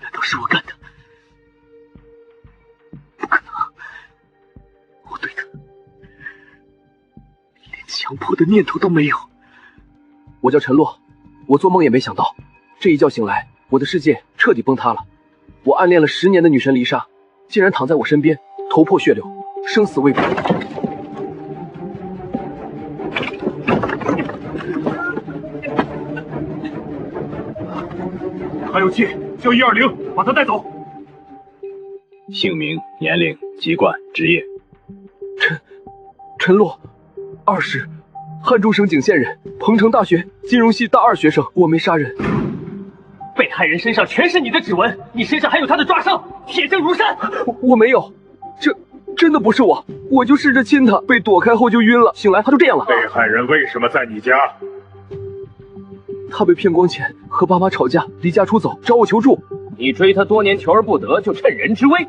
难道是我干的？不可能，我对他连强迫的念头都没有。我叫陈洛，我做梦也没想到，这一觉醒来，我的世界彻底崩塌了。我暗恋了10年的女神黎莎，竟然躺在我身边，头破血流，生死未卜。还有气，叫120，把他带走。姓名、年龄、籍贯、职业。陈洛，20，汉中省景县人，彭城大学金融系大2学生。我没杀人。被害人身上全是你的指纹，你身上还有他的抓伤，铁证如山。我没有，这真的不是我，我就试着亲他，被躲开后就晕了，醒来他就这样了。被害人为什么在你家？他被骗光钱，和爸妈吵架，离家出走，找我求助。你追他多年求而不得，就趁人之危？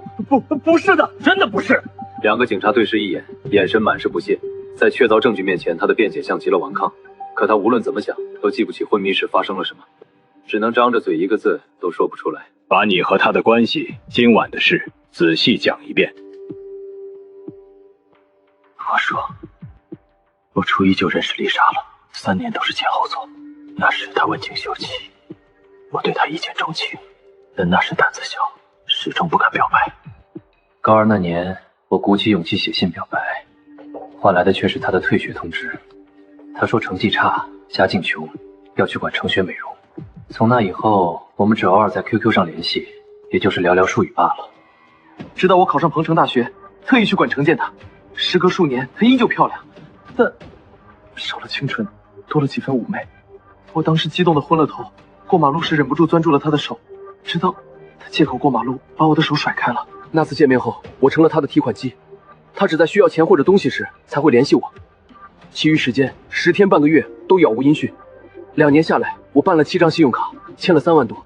不是的，真的不是。2个警察对视一眼，眼神满是不屑。在确凿证据面前，他的辩解像极了顽抗。可他无论怎么想，都记不起昏迷时发生了什么，只能张着嘴一个字都说不出来。把你和他的关系、今晚的事仔细讲一遍。我说，我初一就认识丽莎了，3年都是前后座。那时她文静秀气，我对她一见钟情，但那时胆子小，始终不敢表白。高2那年，我鼓起勇气写信表白，换来的却是她的退学通知。她说成绩差，家境穷，要去管成学美容。从那以后，我们只偶尔在 QQ 上联系，也就是寥寥数语罢了。直到我考上彭城大学，特意去管城见她。时隔数年，她依旧漂亮，但少了清纯，多了几分妩媚。我当时激动的昏了头，过马路时忍不住攥住了她的手，直到她借口过马路把我的手甩开了。那次见面后，我成了她的提款机，她只在需要钱或者东西时才会联系我，其余时间10天半个月都杳无音讯。2年下来，我办了7张信用卡，欠了3万多，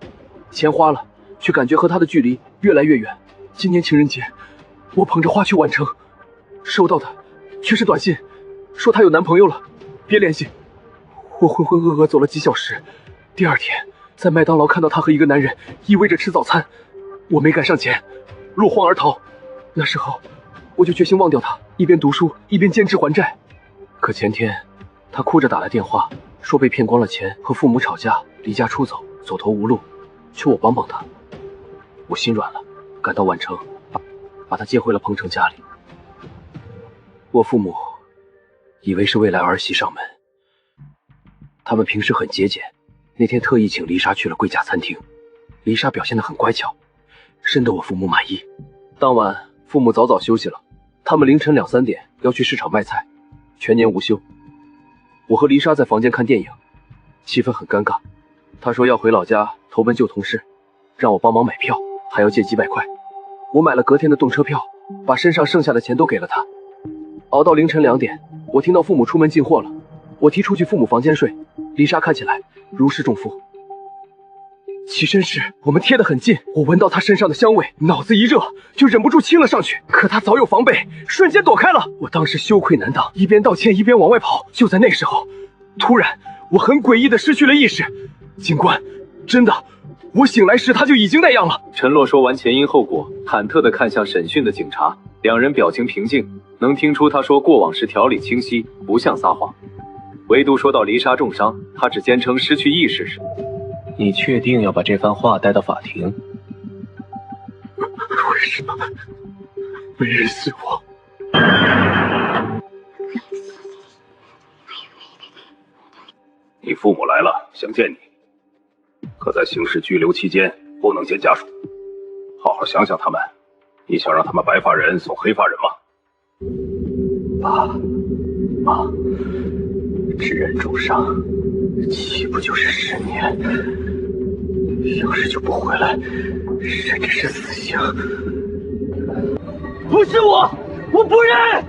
钱花了，却感觉和她的距离越来越远。今年情人节，我捧着花去完成，收到的却是短信，说她有男朋友了，别联系。我浑浑噩噩走了几小时，第2天在麦当劳看到她和一个男人依偎着吃早餐，我没赶上前，落荒而逃。那时候我就决心忘掉她，一边读书一边兼职还债。可前天她哭着打来电话，说被骗光了钱，和父母吵架，离家出走，走投无路，求我帮帮她。我心软了，赶到宛城，把她接回了彭城家里。我父母以为是未来儿媳上门，他们平时很节俭，那天特意请丽莎去了贵价餐厅。丽莎表现得很乖巧，深得我父母满意。当晚父母早早休息了，他们凌晨2、3点要去市场卖菜，全年无休。我和丽莎在房间看电影，气氛很尴尬。她说要回老家投奔旧同事，让我帮忙买票，还要借几百块。我买了隔天的动车票，把身上剩下的钱都给了她。熬到凌晨2点，我听到父母出门进货了，我提出去父母房间睡。丽莎看起来如释重负。起身时我们贴得很近，我闻到她身上的香味，脑子一热就忍不住亲了上去，可她早有防备，瞬间躲开了。我当时羞愧难当，一边道歉一边往外跑。就在那时候，突然我很诡异的失去了意识。警官，真的，我醒来时她就已经那样了。陈洛说完前因后果，忐忑地看向审讯的警察，两人表情平静，能听出他说过往时条理清晰，不像撒谎。唯独说到黎莎重伤，他只坚称失去意识时。你确定要把这番话带到法庭？为什么没人信我？你父母来了，想见你，可在刑事拘留期间不能见家属。好好想想他们，你想让他们白发人送黑发人吗？爸妈，致人重伤，岂不就是10年？要是就不回来，甚至是死刑。不是我，我不认。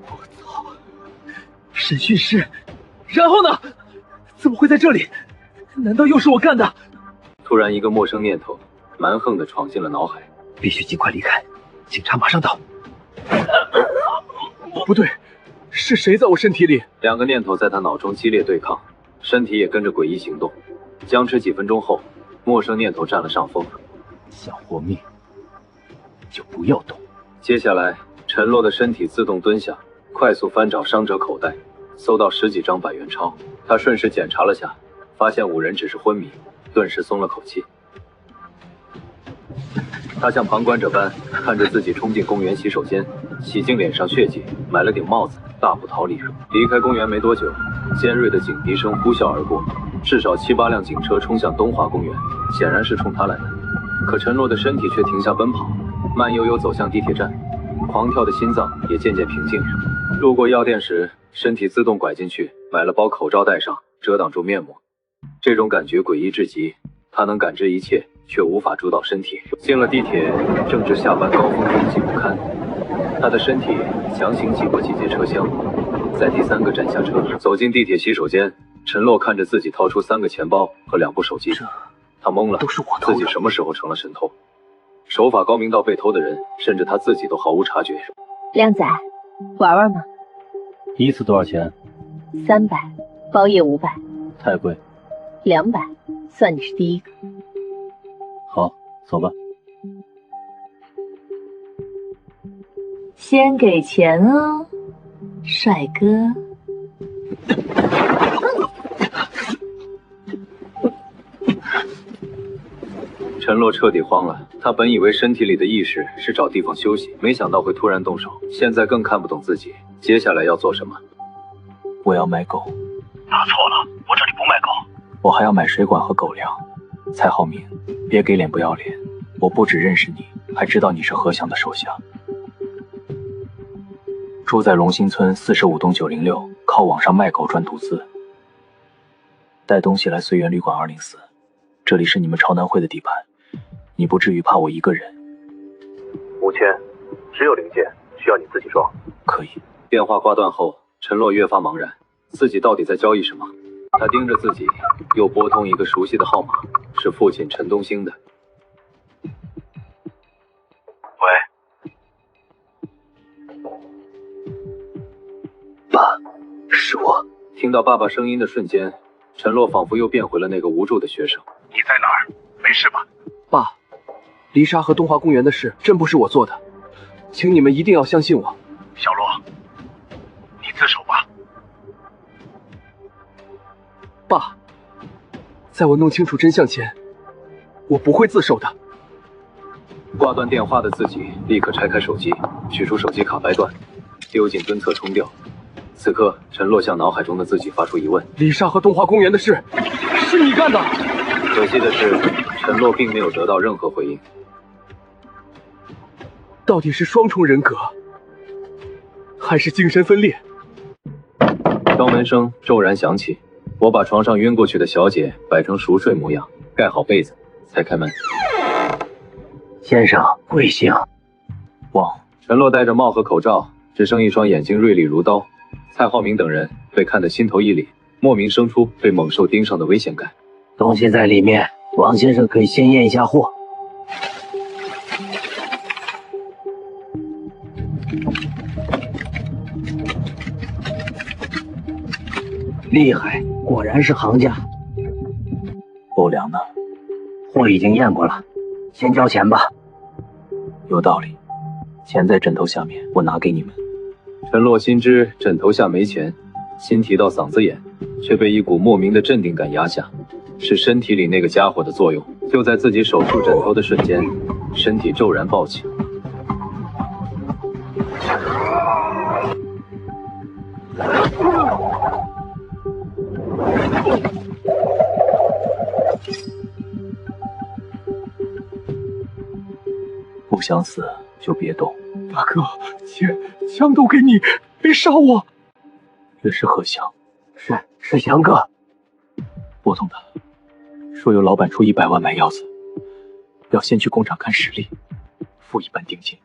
我操！审讯室，然后呢？怎么会在这里？难道又是我干的？突然，一个陌生念头蛮横地闯进了脑海。必须尽快离开，警察马上到。不对，是谁在我身体里？两个念头在他脑中激烈对抗，身体也跟着诡异行动。僵持几分钟后，陌生念头占了上风。想活命，就不要动。接下来，陈洛的身体自动蹲下，快速翻找伤者口袋，搜到10几张100元钞。他顺势检查了下，发现5人只是昏迷，顿时松了口气。他像旁观者般看着自己冲进公园洗手间，洗净脸上血迹，买了顶帽子，大步逃离。离开公园没多久，尖锐的警笛声呼啸而过，至少7、8辆警车冲向东华公园，显然是冲他来的。可陈洛的身体却停下奔跑，慢悠悠走向地铁站，狂跳的心脏也渐渐平静。路过药店时，身体自动拐进去，买了包口罩戴上，遮挡住面目。这种感觉诡异至极，他能感知一切，却无法主导身体。进了地铁，正值下班高峰，拥挤不堪。他的身体强行挤过几节车厢，在第3个站下车，走进地铁洗手间。陈洛看着自己掏出3个钱包和2部手机，他懵了，都是我偷的。自己什么时候成了神偷？手法高明到被偷的人甚至他自己都毫无察觉。靓仔，玩玩吗？一次多少钱？300，包夜500。太贵。200，算你是第一个。好，走吧。先给钱哦，帅哥。陈洛彻底慌了，他本以为身体里的意识是找地方休息，没想到会突然动手，现在更看不懂自己接下来要做什么。我要买狗。拿错了，我这里不卖狗。我还要买水管和狗粮。蔡浩明，别给脸不要脸，我不只认识你，还知道你是何翔的手下。住在荣兴村45栋906，靠网上卖狗赚赌资。带东西来随缘旅馆204，这里是你们朝南会的地盘，你不至于怕我一个人。5000，只有零件，需要你自己装。可以。电话挂断后，陈洛越发茫然，自己到底在交易什么？他盯着自己，又拨通一个熟悉的号码，是父亲陈东兴的。喂，爸，是我。听到爸爸声音的瞬间，陈洛仿佛又变回了那个无助的学生。你在哪儿？没事吧？爸，离沙和东华公园的事真不是我做的，请你们一定要相信我。小洛，你自首吧。爸，在我弄清楚真相前，我不会自首的。挂断电话的自己立刻拆开手机，取出手机卡掰断，丢进蹲厕冲掉。此刻，陈洛向脑海中的自己发出疑问：李莎和东华公园的事，是你干的？可惜的是，陈洛并没有得到任何回应。到底是双重人格，还是精神分裂？敲门声骤然响起，我把床上晕过去的小姐摆成熟睡模样，盖好被子，才开门。先生，贵姓？汪。陈洛戴着帽和口罩，只剩一双眼睛锐利如刀。蔡浩明等人被看得心头一凛，莫名生出被猛兽盯上的危险感。东西在里面，王先生可以先验一下货。厉害，果然是行家。狗粮呢？货已经验过了，先交钱吧。有道理，钱在枕头下面，我拿给你们。陈洛心知枕头下没钱，心提到嗓子眼，却被一股莫名的镇定感压下。是身体里那个家伙的作用。就在自己手触枕头的瞬间，身体骤然暴起。不想死就别动。大哥，枪都给你，别杀我！这是何翔，是翔哥。拨通他，说有老板出100万买药子，要先去工厂看实力，付一半定金。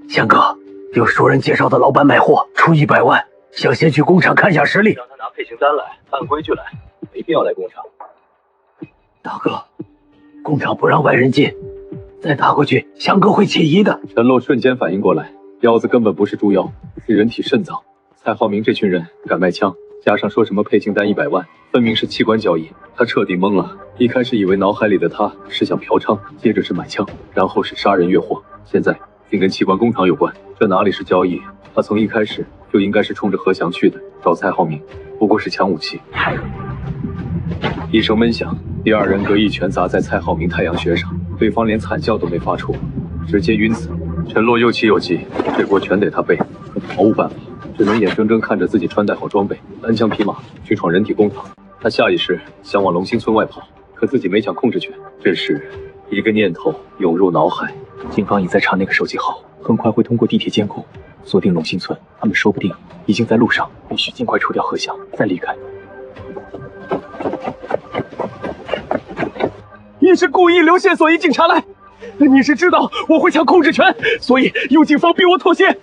翔哥，有熟人介绍的老板买货，出100万，想先去工厂看下实力。让他拿配型单来，按规矩来，没必要来工厂。大哥，工厂不让外人进，再打过去，翔哥会起疑的。陈洛瞬间反应过来，腰子根本不是猪腰，是人体肾脏。蔡浩明这群人敢卖枪，加上说什么配镜单100万，分明是器官交易。他彻底懵了，一开始以为脑海里的他是想嫖娼，接着是买枪，然后是杀人越货，现在竟跟器官工厂有关，这哪里是交易？他从一开始就应该是冲着何翔去的，找蔡浩明不过是抢武器。一声闷响，第二人格一拳砸在蔡浩明太阳穴上，对方连惨叫都没发出，直接晕死。陈洛又气又急，这锅全得他背，可毫无办法，只能眼睁睁看着自己穿戴好装备，单枪匹马去闯人体工厂。他下意识想往龙兴村外跑，可自己没抢控制权。这时，一个念头涌入脑海：警方已在查那个手机号，很快会通过地铁监控锁定龙兴村，他们说不定已经在路上，必须尽快除掉何翔，再离开。你是故意留线索引警察来，你是知道我会抢控制权，所以用警方逼我妥协。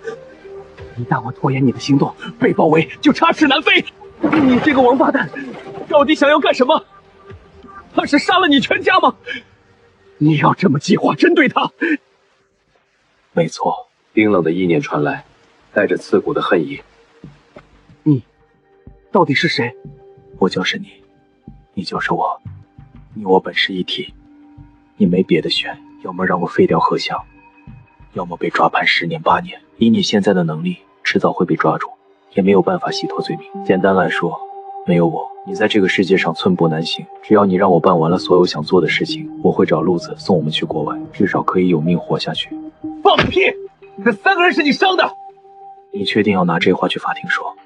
一旦我拖延你的行动，被包围就插翅难飞。你这个王八蛋，到底想要干什么？他是杀了你全家吗？你要这么计划针对他？没错。冰冷的意念传来，带着刺骨的恨意。你到底是谁？我就是你，你就是我，你我本是一体。你没别的选，要么让我废掉何翔，要么被抓判10年8年。以你现在的能力，迟早会被抓住，也没有办法洗脱罪名。简单来说，没有我，你在这个世界上寸步难行。只要你让我办完了所有想做的事情，我会找路子送我们去国外，至少可以有命活下去。放屁！那3个人是你伤的。你确定要拿这话去法庭说？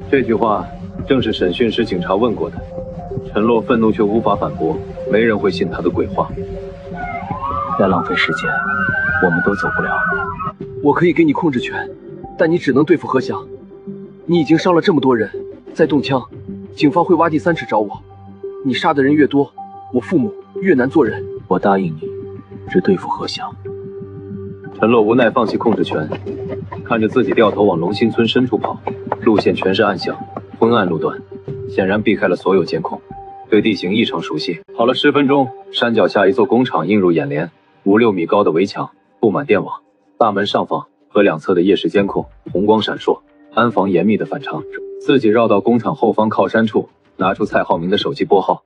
这句话正是审讯时警察问过的。陈洛愤怒却无法反驳，没人会信他的鬼话。再浪费时间，我们都走不了。我可以给你控制权，但你只能对付何翔。你已经伤了这么多人，再动枪，警方会挖地3尺找我。你杀的人越多，我父母越难做人。我答应你，只对付何翔。陈洛无奈放弃控制权，看着自己掉头往龙兴村深处跑，路线全是暗巷，昏暗路段，显然避开了所有监控，对地形异常熟悉。跑了10分钟，山脚下一座工厂映入眼帘，5、6米高的围墙布满电网，大门上方和两侧的夜视监控红光闪烁，安防严密的反常。自己绕到工厂后方靠山处，拿出蔡浩明的手机拨号。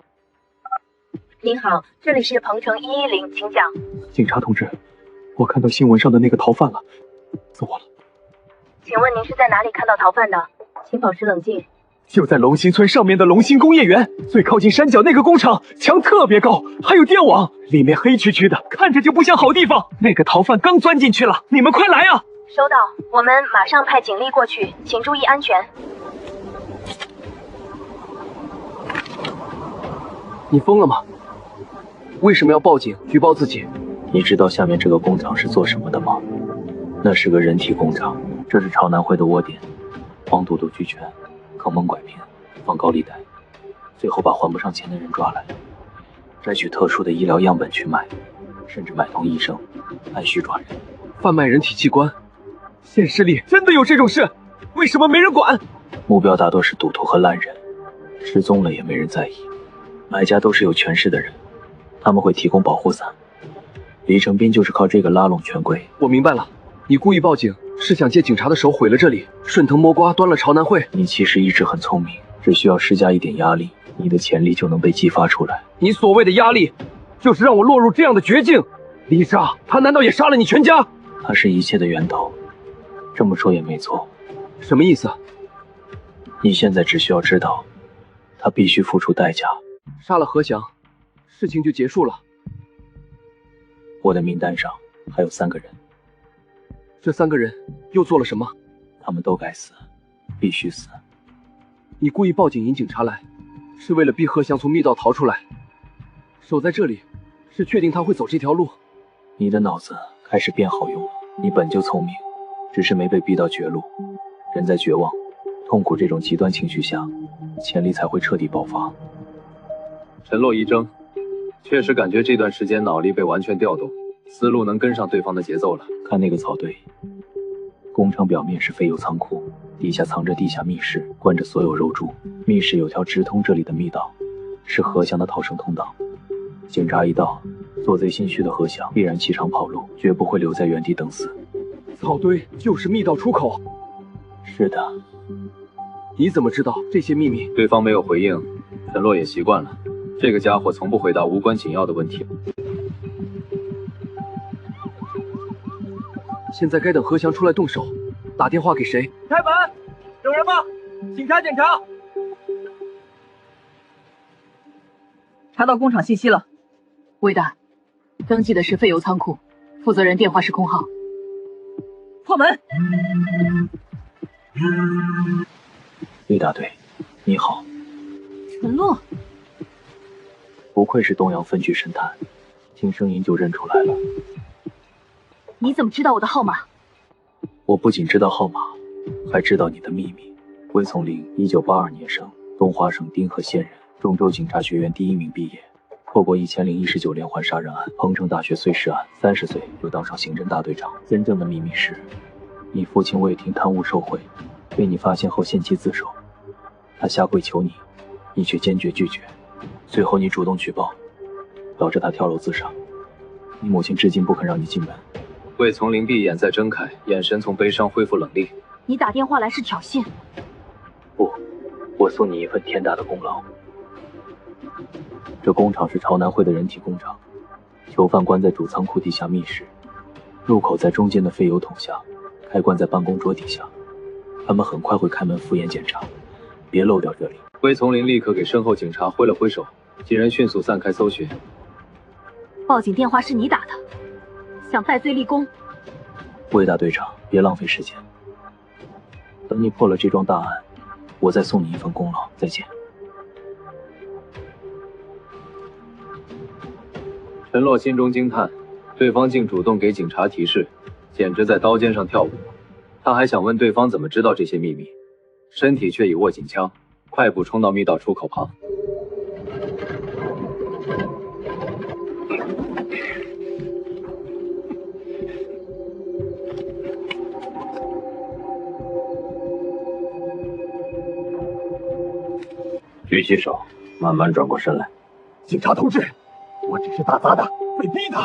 您好，这里是鹏城110，请讲。警察同志，我看到新闻上的那个逃犯了，走我了。请问您是在哪里看到逃犯的？请保持冷静。就在龙兴村上面的龙兴工业园，最靠近山脚那个工厂，墙特别高，还有电网，里面黑黢黢的，看着就不像好地方。那个逃犯刚钻进去了，你们快来啊！收到，我们马上派警力过去，请注意安全。你疯了吗？为什么要报警举报自己？你知道下面这个工厂是做什么的吗？那是个人体工厂，这是朝南会的窝点，黄赌毒俱全，坑蒙拐骗，放高利贷，最后把还不上钱的人抓来，摘取特殊的医疗样本去卖，甚至买通医生，按需抓人，贩卖人体器官。现实里真的有这种事，为什么没人管？目标大多是赌徒和烂人，失踪了也没人在意，买家都是有权势的人，他们会提供保护伞。李成斌就是靠这个拉拢权贵。我明白了，你故意报警是想借警察的手毁了这里，顺藤摸瓜端了朝南会。你其实一直很聪明，只需要施加一点压力，你的潜力就能被激发出来。你所谓的压力，就是让我落入这样的绝境。丽莎，她难道也杀了你全家？她是一切的源头，这么说也没错。什么意思？你现在只需要知道，她必须付出代价。杀了何翔，事情就结束了。我的名单上还有3个人，这3个人又做了什么？他们都该死，必须死。你故意报警引警察来，是为了逼何翔从密道逃出来。守在这里，是确定他会走这条路。你的脑子开始变好用了，你本就聪明，只是没被逼到绝路。人在绝望、痛苦这种极端情绪下，潜力才会彻底爆发。陈洛一怔，确实感觉这段时间脑力被完全调动，思路能跟上对方的节奏了。看那个草堆，工厂表面是废油仓库，底下藏着地下密室，关着所有肉柱。密室有条直通这里的密道，是何翔的逃生通道。警察一到，做贼心虚的何翔必然弃场跑路，绝不会留在原地等死。草堆就是密道出口。是的。你怎么知道这些秘密？对方没有回应，陈洛也习惯了。这个家伙从不回答无关紧要的问题。现在该等何翔出来动手。打电话给谁？开门！有人吗？警察检查。查到工厂信息了，魏大，登记的是废油仓库，负责人电话是空号。破门！魏大队，你好。陈洛，不愧是东洋分局神探，听声音就认出来了。你怎么知道我的号码？我不仅知道号码，还知道你的秘密。魏从林，1982年生，东华省丁河县人，中州警察学院第1名毕业，破过1019连环杀人案，彭城大学碎尸案，30岁就当上刑侦大队长。真正的秘密是，你父亲魏廷贪污受贿，被你发现后献计自首，他下跪求你，你却坚决拒绝，最后你主动举报，导致他跳楼自杀。你母亲至今不肯让你进门。魏从林闭眼再睁开，眼神从悲伤恢复冷厉。你打电话来是挑衅。不，我送你一份天大的功劳。这工厂是朝南汇的人体工厂，囚犯关在主仓库地下密室，入口在中间的废油桶下，开关在办公桌底下。他们很快会开门复验检查，别漏掉这里。魏从林立刻给身后警察挥了挥手，几人迅速散开搜寻。报警电话是你打的，想戴罪立功？魏大队长，别浪费时间。等你破了这桩大案，我再送你一份功劳。再见。陈洛心中惊叹，对方竟主动给警察提示，简直在刀尖上跳舞。他还想问对方怎么知道这些秘密，身体却已握紧枪，快步冲到密道出口旁。举起手，慢慢转过身来。警察同志，我只是打杂的，被逼的。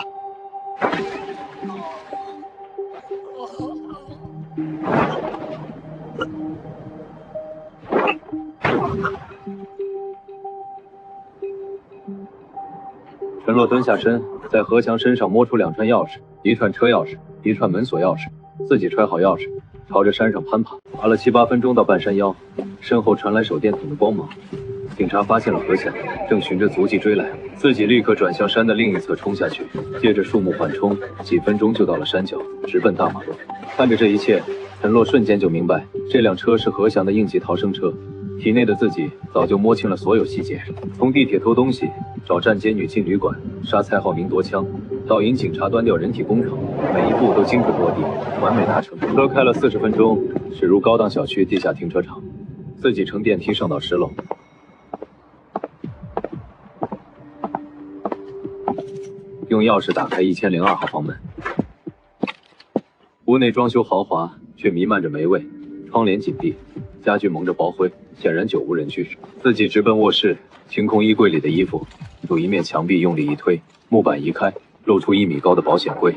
陈洛蹲下身，在何强身上摸出2串钥匙，一串车钥匙，一串门锁钥匙，自己揣好钥匙，朝着山上攀爬，爬了7、8分钟到半山腰，身后传来手电筒的光芒。警察发现了何强，正循着足迹追来，自己立刻转向山的另一侧冲下去，借着树木缓冲，几分钟就到了山脚，直奔大马路。看着这一切，陈洛瞬间就明白，这辆车是何翔的应急逃生车。体内的自己早就摸清了所有细节，从地铁偷东西，找站街女进旅馆，杀蔡浩明夺枪，到引警察端掉人体工厂，每一步都精准落地，完美达成。车开了40分钟，驶入高档小区地下停车场，自己乘电梯上到10楼。用钥匙打开1002号房门，屋内装修豪华，却弥漫着霉味，窗帘紧闭，家具蒙着薄灰，显然久无人居。自己直奔卧室，清空衣柜里的衣服，从一面墙壁用力一推，木板移开，露出1米高的保险柜。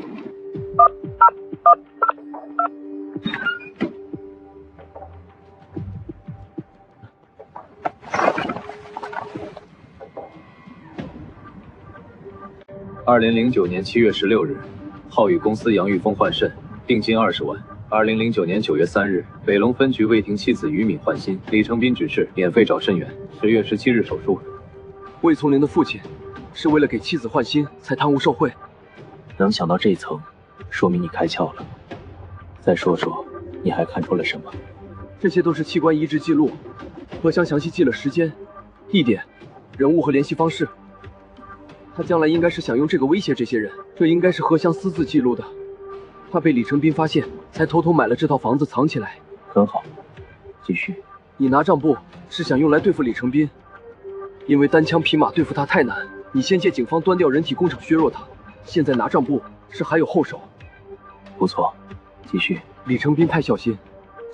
2009年7月16日，浩宇公司杨玉峰换肾，定金20万。2009年9月3日，北龙分局魏廷妻子于敏换心，李成斌指示免费找肾源。10月17日手术。魏从林的父亲是为了给妻子换心才贪污受贿，能想到这一层，说明你开窍了。再说说，你还看出了什么？这些都是器官移植记录，何翔详细记了时间、地点、人物和联系方式。他将来应该是想用这个威胁这些人，这应该是何翔私自记录的。怕被李成斌发现，才偷偷买了这套房子藏起来。很好，继续。你拿账簿是想用来对付李成斌，因为单枪匹马对付他太难。你先借警方端掉人体工厂削弱他，现在拿账簿是还有后手。不错，继续。李成斌太小心，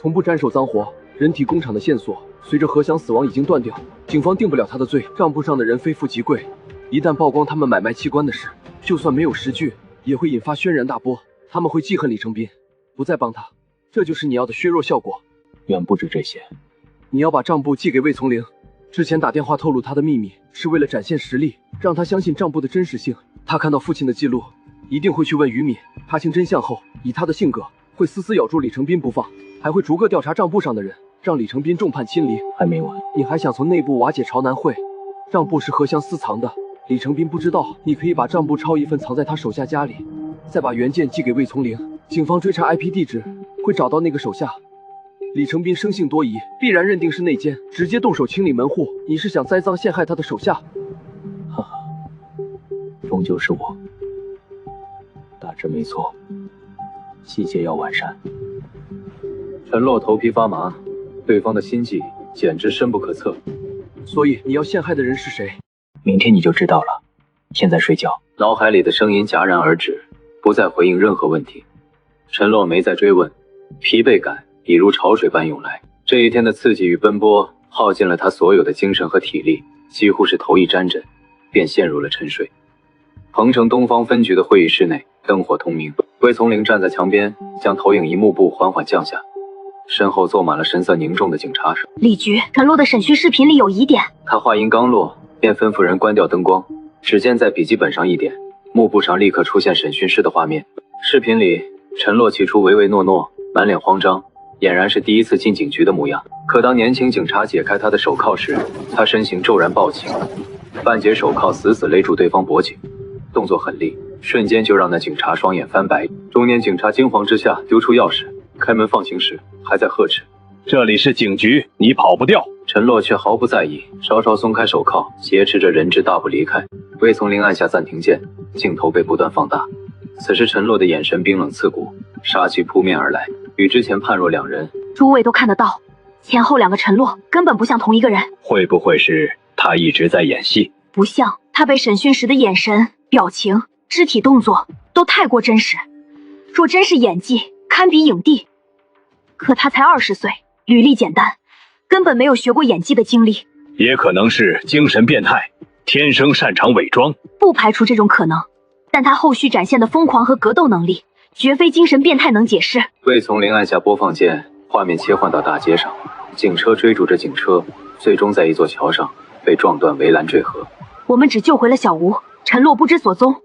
从不沾手脏活。人体工厂的线索随着何翔死亡已经断掉，警方定不了他的罪。账簿上的人非富即贵，一旦曝光他们买卖器官的事，就算没有实据，也会引发轩然大波。他们会记恨李成斌，不再帮他。这就是你要的削弱效果。远不止这些。你要把账簿寄给魏从龄，之前打电话透露他的秘密，是为了展现实力，让他相信账簿的真实性。他看到父亲的记录，一定会去问于敏。查清真相后，以他的性格，会死死咬住李成斌不放，还会逐个调查账簿上的人，让李成斌众叛亲离。还没完，你还想从内部瓦解朝南会？账簿是何香私藏的，李成斌不知道。你可以把账簿抄一份藏在他手下家里，再把原件寄给魏从龄。警方追查 IP 地址，会找到那个手下。李成斌生性多疑，必然认定是内奸，直接动手清理门户。你是想栽赃陷害他的手下？哈哈，终究是我。大致没错，细节要完善。陈洛头皮发麻，对方的心计简直深不可测。所以你要陷害的人是谁？明天你就知道了。现在睡觉。脑海里的声音戛然而止，不再回应任何问题。陈洛没再追问，疲惫感已如潮水般涌来。这一天的刺激与奔波耗尽了他所有的精神和体力，几乎是头一沾枕，便陷入了沉睡。鹏城东方分局的会议室内，灯火通明。魏从龄站在墙边，将投影仪幕布缓缓降下，身后坐满了神色凝重的警察。李局，陈洛的审讯视频里有疑点。他话音刚落，便吩咐人关掉灯光。指尖在笔记本上一点，幕布上立刻出现审讯室的画面。视频里，陈洛起初唯唯诺诺，满脸慌张，俨然是第一次进警局的模样。可当年轻警察解开他的手铐时，他身形骤然暴起，半截手铐死死勒住对方脖颈，动作狠厉，瞬间就让那警察双眼翻白。中年警察惊慌之下丢出钥匙，开门放行时还在呵斥：“这里是警局，你跑不掉。”陈洛却毫不在意，稍稍松开手铐，挟持着人质大步离开。魏从龄按下暂停键，镜头被不断放大。此时陈洛的眼神冰冷刺骨，杀气扑面而来，与之前判若两人。诸位都看得到，前后两个陈洛根本不像同一个人。会不会是他一直在演戏？不像，他被审讯时的眼神、表情、肢体动作都太过真实。若真是演技，堪比影帝。可他才20岁，履历简单，根本没有学过演技的经历。也可能是精神变态，天生擅长伪装。不排除这种可能，但他后续展现的疯狂和格斗能力，绝非精神变态能解释。魏从龄按下播放键，画面切换到大街上，警车追逐着警车，最终在一座桥上被撞断围栏坠河。我们只救回了小吴，陈洛不知所踪。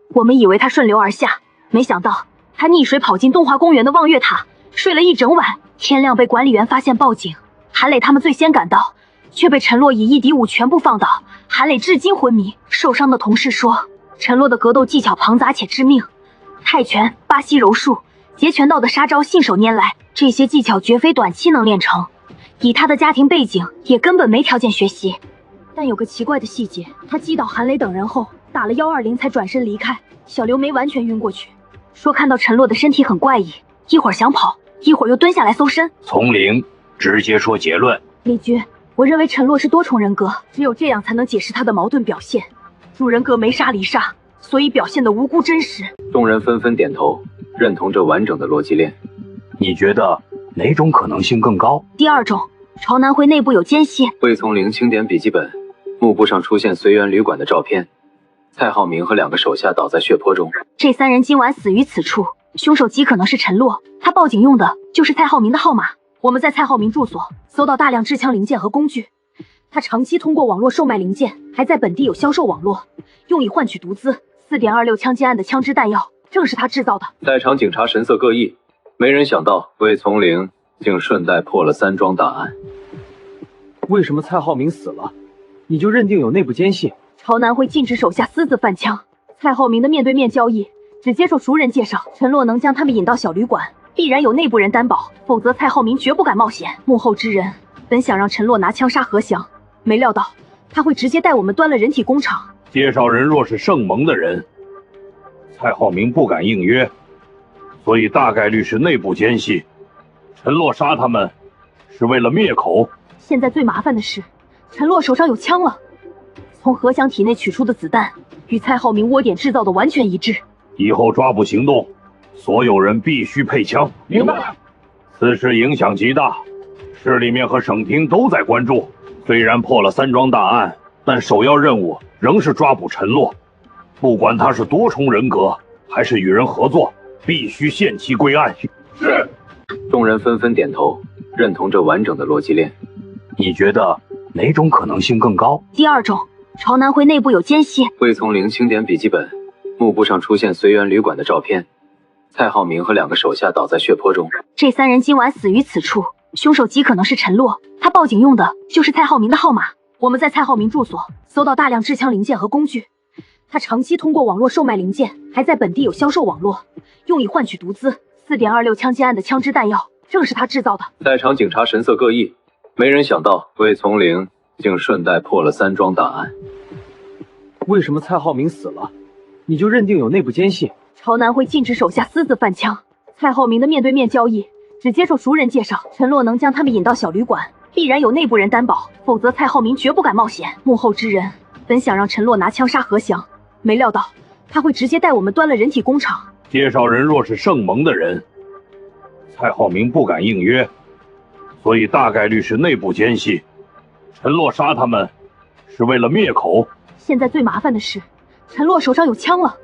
我们以为他顺流而下，没想到他溺水跑进东华公园的望月塔，睡了一整晚。天亮被管理员发现报警，韩磊他们最先赶到，却被陈洛以一敌5全部放倒。韩磊至今昏迷。受伤的同事说，陈洛的格斗技巧庞杂且致命，泰拳、巴西柔术、截拳道的杀招信手拈来，这些技巧绝非短期能练成。以他的家庭背景，也根本没条件学习。但有个奇怪的细节，他击倒韩磊等人后，打了120才转身离开。小刘没完全晕过去，说看到陈洛的身体很怪异，一会儿想跑，一会儿又蹲下来搜身。从龄，直接说结论。李局，我认为陈洛是多重人格，只有这样才能解释他的矛盾表现。主人格没杀离杀，所以表现的无辜真实。众人纷纷点头，认同这完整的逻辑链。你觉得哪种可能性更高？第二种，朝南会内部有奸细。魏从龄清点笔记本，幕布上出现随缘旅馆的照片，蔡浩明和2个手下倒在血泊中。这3人今晚死于此处，凶手极可能是陈洛，他报警用的就是蔡浩明的号码。我们在蔡浩明住所搜到大量制枪零件和工具，他长期通过网络售卖零件，还在本地有销售网络，用以换取毒资。4.26枪击案的枪支弹药正是他制造的。在场警察神色各异，没人想到魏从龄竟顺带破了3桩大案。为什么蔡浩明死了，你就认定有内部奸细？朝南会禁止手下私自贩枪，蔡浩明的面对面交易只接受熟人介绍。陈洛能将他们引到小旅馆，必然有内部人担保，否则蔡浩明绝不敢冒险。幕后之人本想让陈洛拿枪杀何翔，没料到他会直接带我们端了人体工厂。介绍人若是盛蒙的人，蔡浩明不敢应约，所以大概率是内部奸细。陈洛杀他们是为了灭口。现在最麻烦的是，陈洛手上有枪了，从何翔体内取出的子弹与蔡浩明窝点制造的完全一致。以后抓捕行动，所有人必须配枪。明白。此事影响极大，市里面和省厅都在关注。虽然破了3桩大案，但首要任务仍是抓捕陈洛。不管他是多重人格，还是与人合作，必须限期归案。是。众人纷纷点头，认同这完整的逻辑链。你觉得哪种可能性更高？第二种，朝南会内部有奸细。魏从林清点笔记本，幕布上出现随园旅馆的照片，蔡浩明和2个手下倒在血泊中。这3人今晚死于此处，凶手极可能是陈洛，他报警用的就是蔡浩明的号码。我们在蔡浩明住所搜到大量制枪零件和工具，他长期通过网络售卖零件，还在本地有销售网络，用以换取毒资。4.26枪击案的枪支弹药正是他制造的。在场警察神色各异，没人想到魏从林竟顺带破了3桩大案。为什么蔡浩明死了，你就认定有内部奸细？朝南会禁止手下私自贩枪，蔡浩明的面对面交易只接受熟人介绍。陈洛能将他们引到小旅馆，必然有内部人担保，否则蔡浩明绝不敢冒险。幕后之人本想让陈洛拿枪杀何翔，没料到他会直接带我们端了人体工厂。介绍人若是盛蒙的人，蔡浩明不敢应约，所以大概率是内部奸细。陈洛杀他们是为了灭口。现在最麻烦的是，陈洛手上有枪了，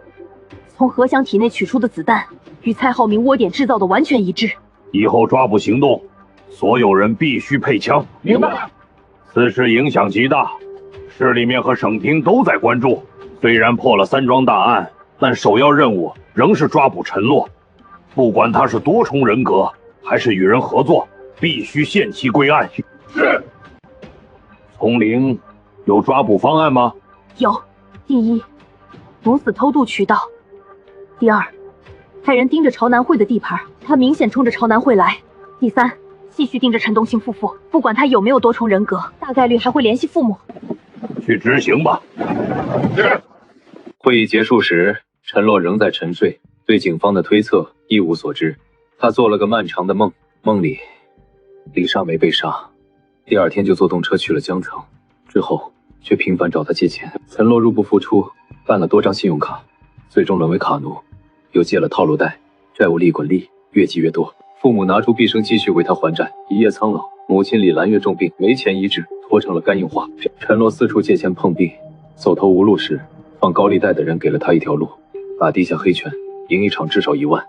从何翔体内取出的子弹与蔡浩明窝点制造的完全一致。以后抓捕行动，所有人必须配枪。明白。此事影响极大，市里面和省厅都在关注。虽然破了3桩大案，但首要任务仍是抓捕陈洛。不管他是多重人格，还是与人合作，必须限期归案。是。从林有抓捕方案吗？有。第一，堵死偷渡渠道；第二，派人盯着朝南会的地盘，他明显冲着朝南会来；第三，继续盯着陈东兴夫妇，不管他有没有多重人格，大概率还会联系父母。去执行吧。是。会议结束时，陈洛仍在沉睡，对警方的推测一无所知。他做了个漫长的梦，梦里李莎没被杀，第2天就坐动车去了江城，之后却频繁找他借钱。陈洛入不敷出，办了多张信用卡，最终沦为卡奴，又借了套路贷，债务利滚利，越积越多。父母拿出毕生积蓄为他还债，一夜苍老。母亲李兰月重病，没钱医治，拖成了肝硬化。陈洛四处借钱碰壁，走投无路时，放高利贷的人给了他一条路，打地下黑拳，赢一场至少1万。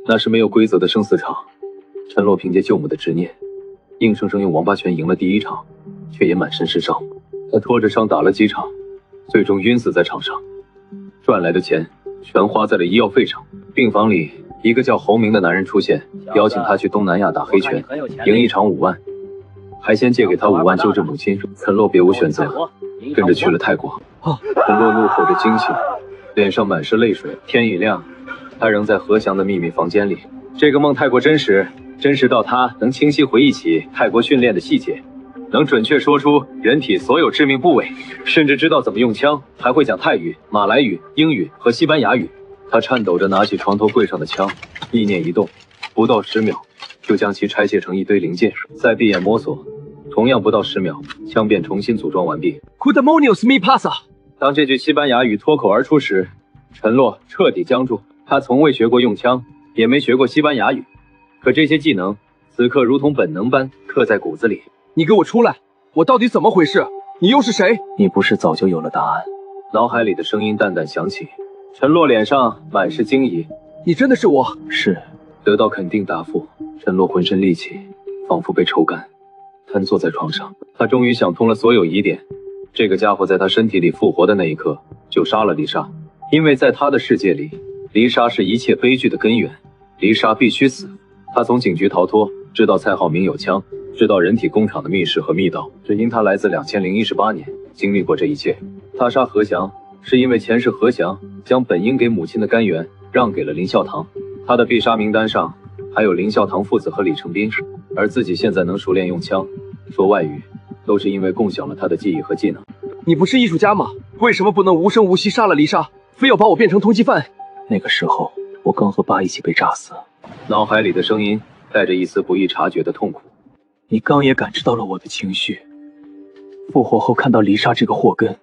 那是没有规则的生死场，陈洛凭借舅母的执念，硬生生用王八拳赢了第1场，却也满身是伤。他拖着伤打了几场，最终晕死在场上。赚来的钱全花在了医药费上。病房里，一个叫侯明的男人出现，邀请他去东南亚打黑拳，赢一场5万，还先借给他5万救治母亲。陈洛别无选择，跟着去了泰国。陈洛怒吼着惊醒，脸上满是泪水。天已亮，他仍在何翔的秘密房间里。这个梦太过真实，真实到他能清晰回忆起泰国训练的细节，能准确说出人体所有致命部位，甚至知道怎么用枪，还会讲泰语、马来语、英语和西班牙语。他颤抖着拿起床头柜上的枪，意念一动，不到10秒就将其拆卸成一堆零件，再闭眼摸索，同样不到10秒，枪便重新组装完毕。Good demonios me pasa。当这句西班牙语脱口而出时，陈洛彻底僵住。他从未学过用枪，也没学过西班牙语，可这些技能此刻如同本能般刻在骨子里。你给我出来！我到底怎么回事？你又是谁？你不是早就有了答案？脑海里的声音淡淡响起，陈洛脸上满是惊疑。你真的是我？是。得到肯定答复，陈洛浑身戾气仿佛被抽干，瘫坐在床上。他终于想通了所有疑点。这个家伙在他身体里复活的那一刻就杀了丽莎，因为在他的世界里，丽莎是一切悲剧的根源，丽莎必须死。他从警局逃脱，知道蔡浩明有枪，知道人体工厂的密室和密道，只因他来自2018年，经历过这一切。他杀何翔是因为前世何翔将本应给母亲的甘源让给了林孝堂，他的必杀名单上还有林孝堂父子和李成斌，而自己现在能熟练用枪，说外语，都是因为共享了他的记忆和技能。你不是艺术家吗？为什么不能无声无息杀了丽莎，非要把我变成通缉犯？那个时候我刚和爸一起被炸死。脑海里的声音带着一丝不易察觉的痛苦。你刚也感知到了我的情绪。复活后看到丽莎这个祸根，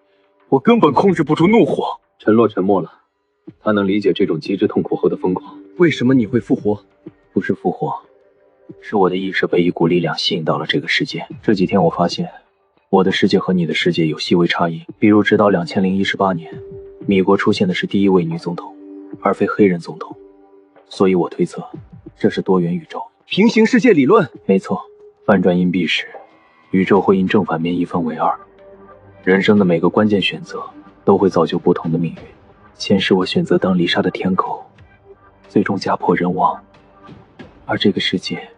我根本控制不住怒火。陈洛沉默了，他能理解这种极致痛苦后的疯狂。为什么你会复活？不是复活，是我的意识被一股力量吸引到了这个世界。这几天我发现，我的世界和你的世界有细微差异，比如直到2018年，米国出现的是第一位女总统，而非黑人总统。所以我推测，这是多元宇宙。平行世界理论？没错，翻转硬币时，宇宙会因正反面一分为二。人生的每个关键选择都会造就不同的命运。前世我选择当丽莎的舔狗，最终家破人亡。而这个世界，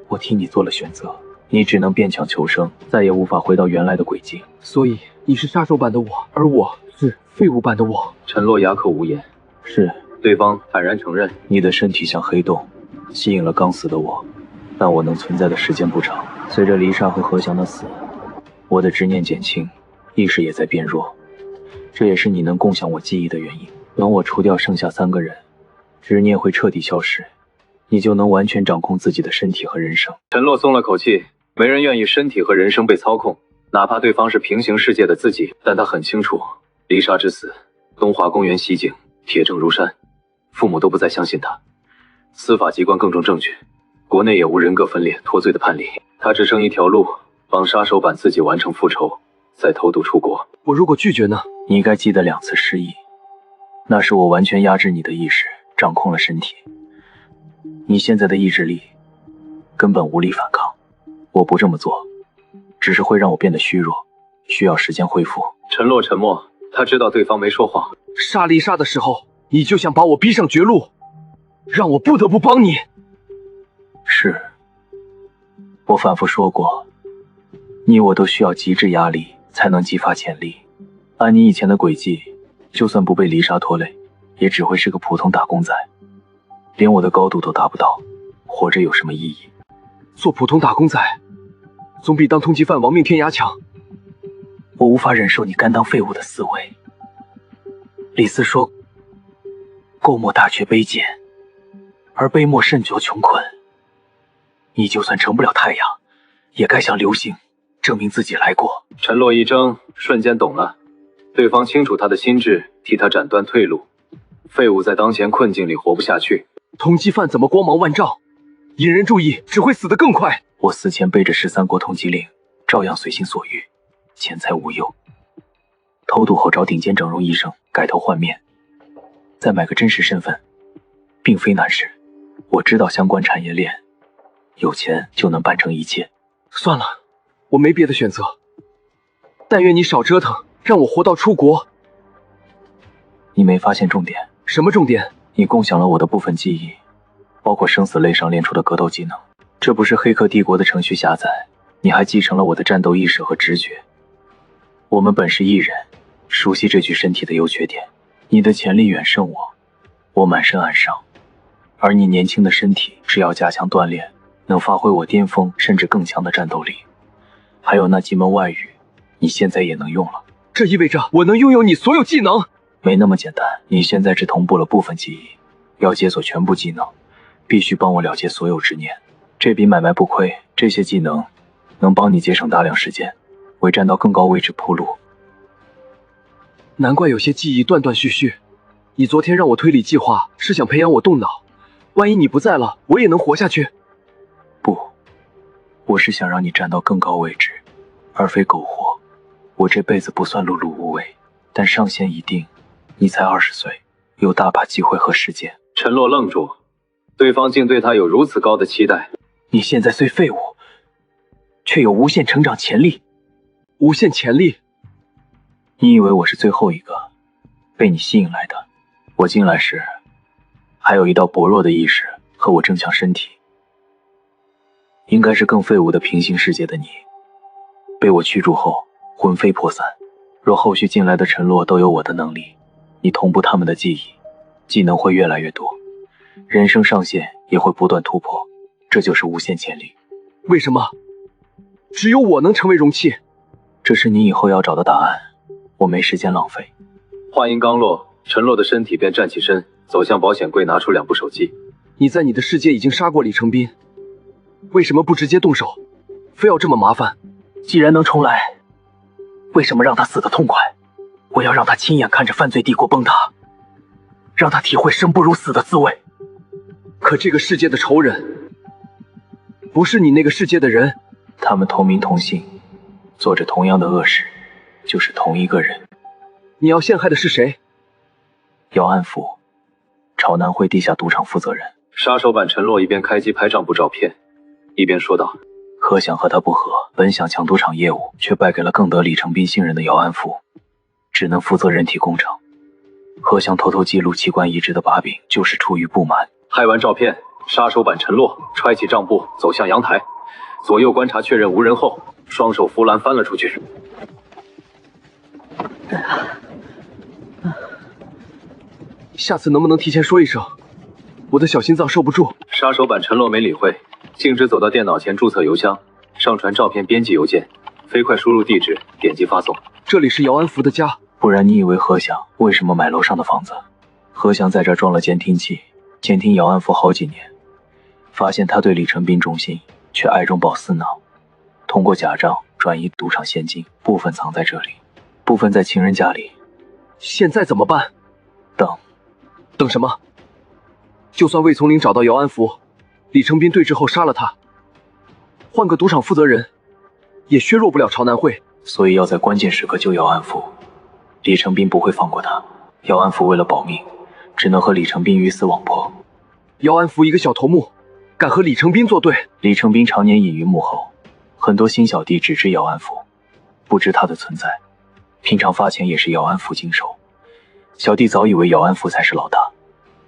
我替你做了选择，你只能变强求生，再也无法回到原来的轨迹。所以你是杀手版的我，而我是废物版的我。陈洛哑口无言。是，对方坦然承认。你的身体像黑洞，吸引了刚死的我，但我能存在的时间不长。随着丽莎和何翔的死，我的执念减轻，意识也在变弱，这也是你能共享我记忆的原因。等我除掉剩下3个人，执念会彻底消失，你就能完全掌控自己的身体和人生。陈洛松了口气，没人愿意身体和人生被操控，哪怕对方是平行世界的自己，但他很清楚，丽莎之死，东华公园袭警，铁证如山，父母都不再相信他，司法机关更重证据，国内也无人格分裂脱罪的判例，他只剩一条路，帮杀手版自己完成复仇，再偷渡出国。我如果拒绝呢？你该记得2次失忆，那是我完全压制你的意识，掌控了身体。你现在的意志力根本无力反抗，我不这么做，只是会让我变得虚弱，需要时间恢复。陈洛沉默，他知道对方没说谎。杀丽莎的时候，你就想把我逼上绝路，让我不得不帮你。是，我反复说过，你我都需要极致压力才能激发潜力。按你以前的轨迹，就算不被丽莎拖累，也只会是个普通打工仔，连我的高度都达不到，活着有什么意义？做普通打工仔，总比当通缉犯亡命天涯强。我无法忍受你甘当废物的思维。李斯说，垢莫大却卑贱，而卑莫甚浊穷困。你就算成不了太阳，也该像流星，证明自己来过。陈洛一怔，瞬间懂了，对方清楚他的心智，替他斩断退路。废物在当前困境里活不下去，通缉犯怎么光芒万丈？引人注意，只会死得更快。我死前背着13国通缉令，照样随心所欲，钱财无忧。偷渡后找顶尖整容医生，改头换面，再买个真实身份，并非难事。我知道相关产业链，有钱就能办成一切。算了，我没别的选择。但愿你少折腾，让我活到出国。你没发现重点？什么重点？你共享了我的部分记忆，包括生死类上练出的格斗技能。这不是黑客帝国的程序下载，你还继承了我的战斗意识和直觉。我们本是一人，熟悉这具身体的优缺点。你的潜力远胜我，我满身暗伤，而你年轻的身体只要加强锻炼，能发挥我巅峰甚至更强的战斗力。还有那几门外语，你现在也能用了。这意味着我能拥有你所有技能？没那么简单，你现在只同步了部分记忆，要解锁全部技能，必须帮我了结所有执念。这笔买卖不亏，这些技能能帮你节省大量时间，为站到更高位置铺路。难怪有些记忆断断续续。你昨天让我推理计划，是想培养我动脑，万一你不在了，我也能活下去。不，我是想让你站到更高位置，而非苟活。我这辈子不算碌碌无为，但上限已定。你才20岁，有大把机会和时间。陈洛愣住，对方竟对他有如此高的期待。你现在虽废物，却有无限成长潜力。无限潜力？你以为我是最后一个被你吸引来的？我进来时，还有一道薄弱的意识和我争抢身体。应该是更废物的平行世界的你，被我驱逐后魂飞魄散。若后续进来的陈洛都有我的能力，你同步他们的记忆，技能会越来越多，人生上限也会不断突破，这就是无限潜力。为什么只有我能成为容器？这是你以后要找的答案，我没时间浪费。话音刚落，陈洛的身体便站起身，走向保险柜，拿出2部手机。你在你的世界已经杀过李成斌，为什么不直接动手，非要这么麻烦？既然能重来，为什么让他死得痛快？我要让他亲眼看着犯罪帝国崩塌，让他体会生不如死的滋味。可这个世界的仇人不是你那个世界的人。他们同名同姓，做着同样的恶事，就是同一个人。你要陷害的是谁？姚安福，朝南汇地下赌场负责人。杀手版陈洛一边开机拍账簿照片，一边说道：何想和他不和，本想抢赌场业务，却败给了更得李成斌信任的姚安福，只能负责人体工程。何想偷偷记录器官移植的把柄，就是出于不满。拍完照片，杀手版陈洛揣起账簿走向阳台，左右观察确认无人后，双手扶栏翻了出去。下次能不能提前说一声？我的小心脏受不住。杀手版陈洛没理会，径直走到电脑前注册邮箱，上传照片编辑邮件，飞快输入地址，点击发送。这里是姚安福的家。不然你以为何想为什么买楼上的房子？何想在这装了监听器，监听姚安福好几年，发现他对李成斌忠心，却爱中饱私囊，通过假账转移赌场现金，部分藏在这里，部分在情人家里。现在怎么办？等什么？就算魏从林找到姚安福，李成斌对峙后杀了他，换个赌场负责人，也削弱不了朝南会。所以要在关键时刻救姚安福。李成斌不会放过他，姚安福为了保命，只能和李成斌鱼死网破。姚安福一个小头目，敢和李成斌作对？李成斌常年隐于幕后，很多新小弟只知姚安福，不知他的存在。平常发钱也是姚安福经手，小弟早以为姚安福才是老大。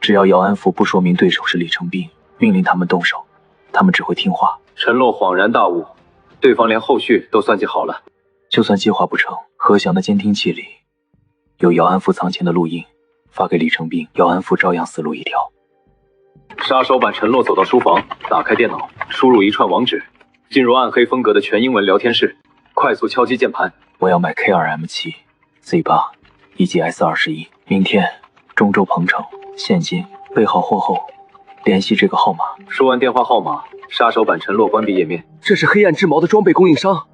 只要姚安福不说明对手是李成斌，命令他们动手，他们只会听话。陈洛恍然大悟，对方连后续都算计好了。就算计划不成，何翔的监听器里有姚安福藏钱的录音，发给李成斌，姚安福照样死路一条。杀手版陈洛走到书房，打开电脑，输入一串网址，进入暗黑风格的全英文聊天室，快速敲击键盘。我要买 K2M7、Z8以及 S21，明天中州鹏城，现金，备好货后联系这个号码。输完电话号码，杀手版陈洛关闭页面。这是黑暗之矛的装备供应商，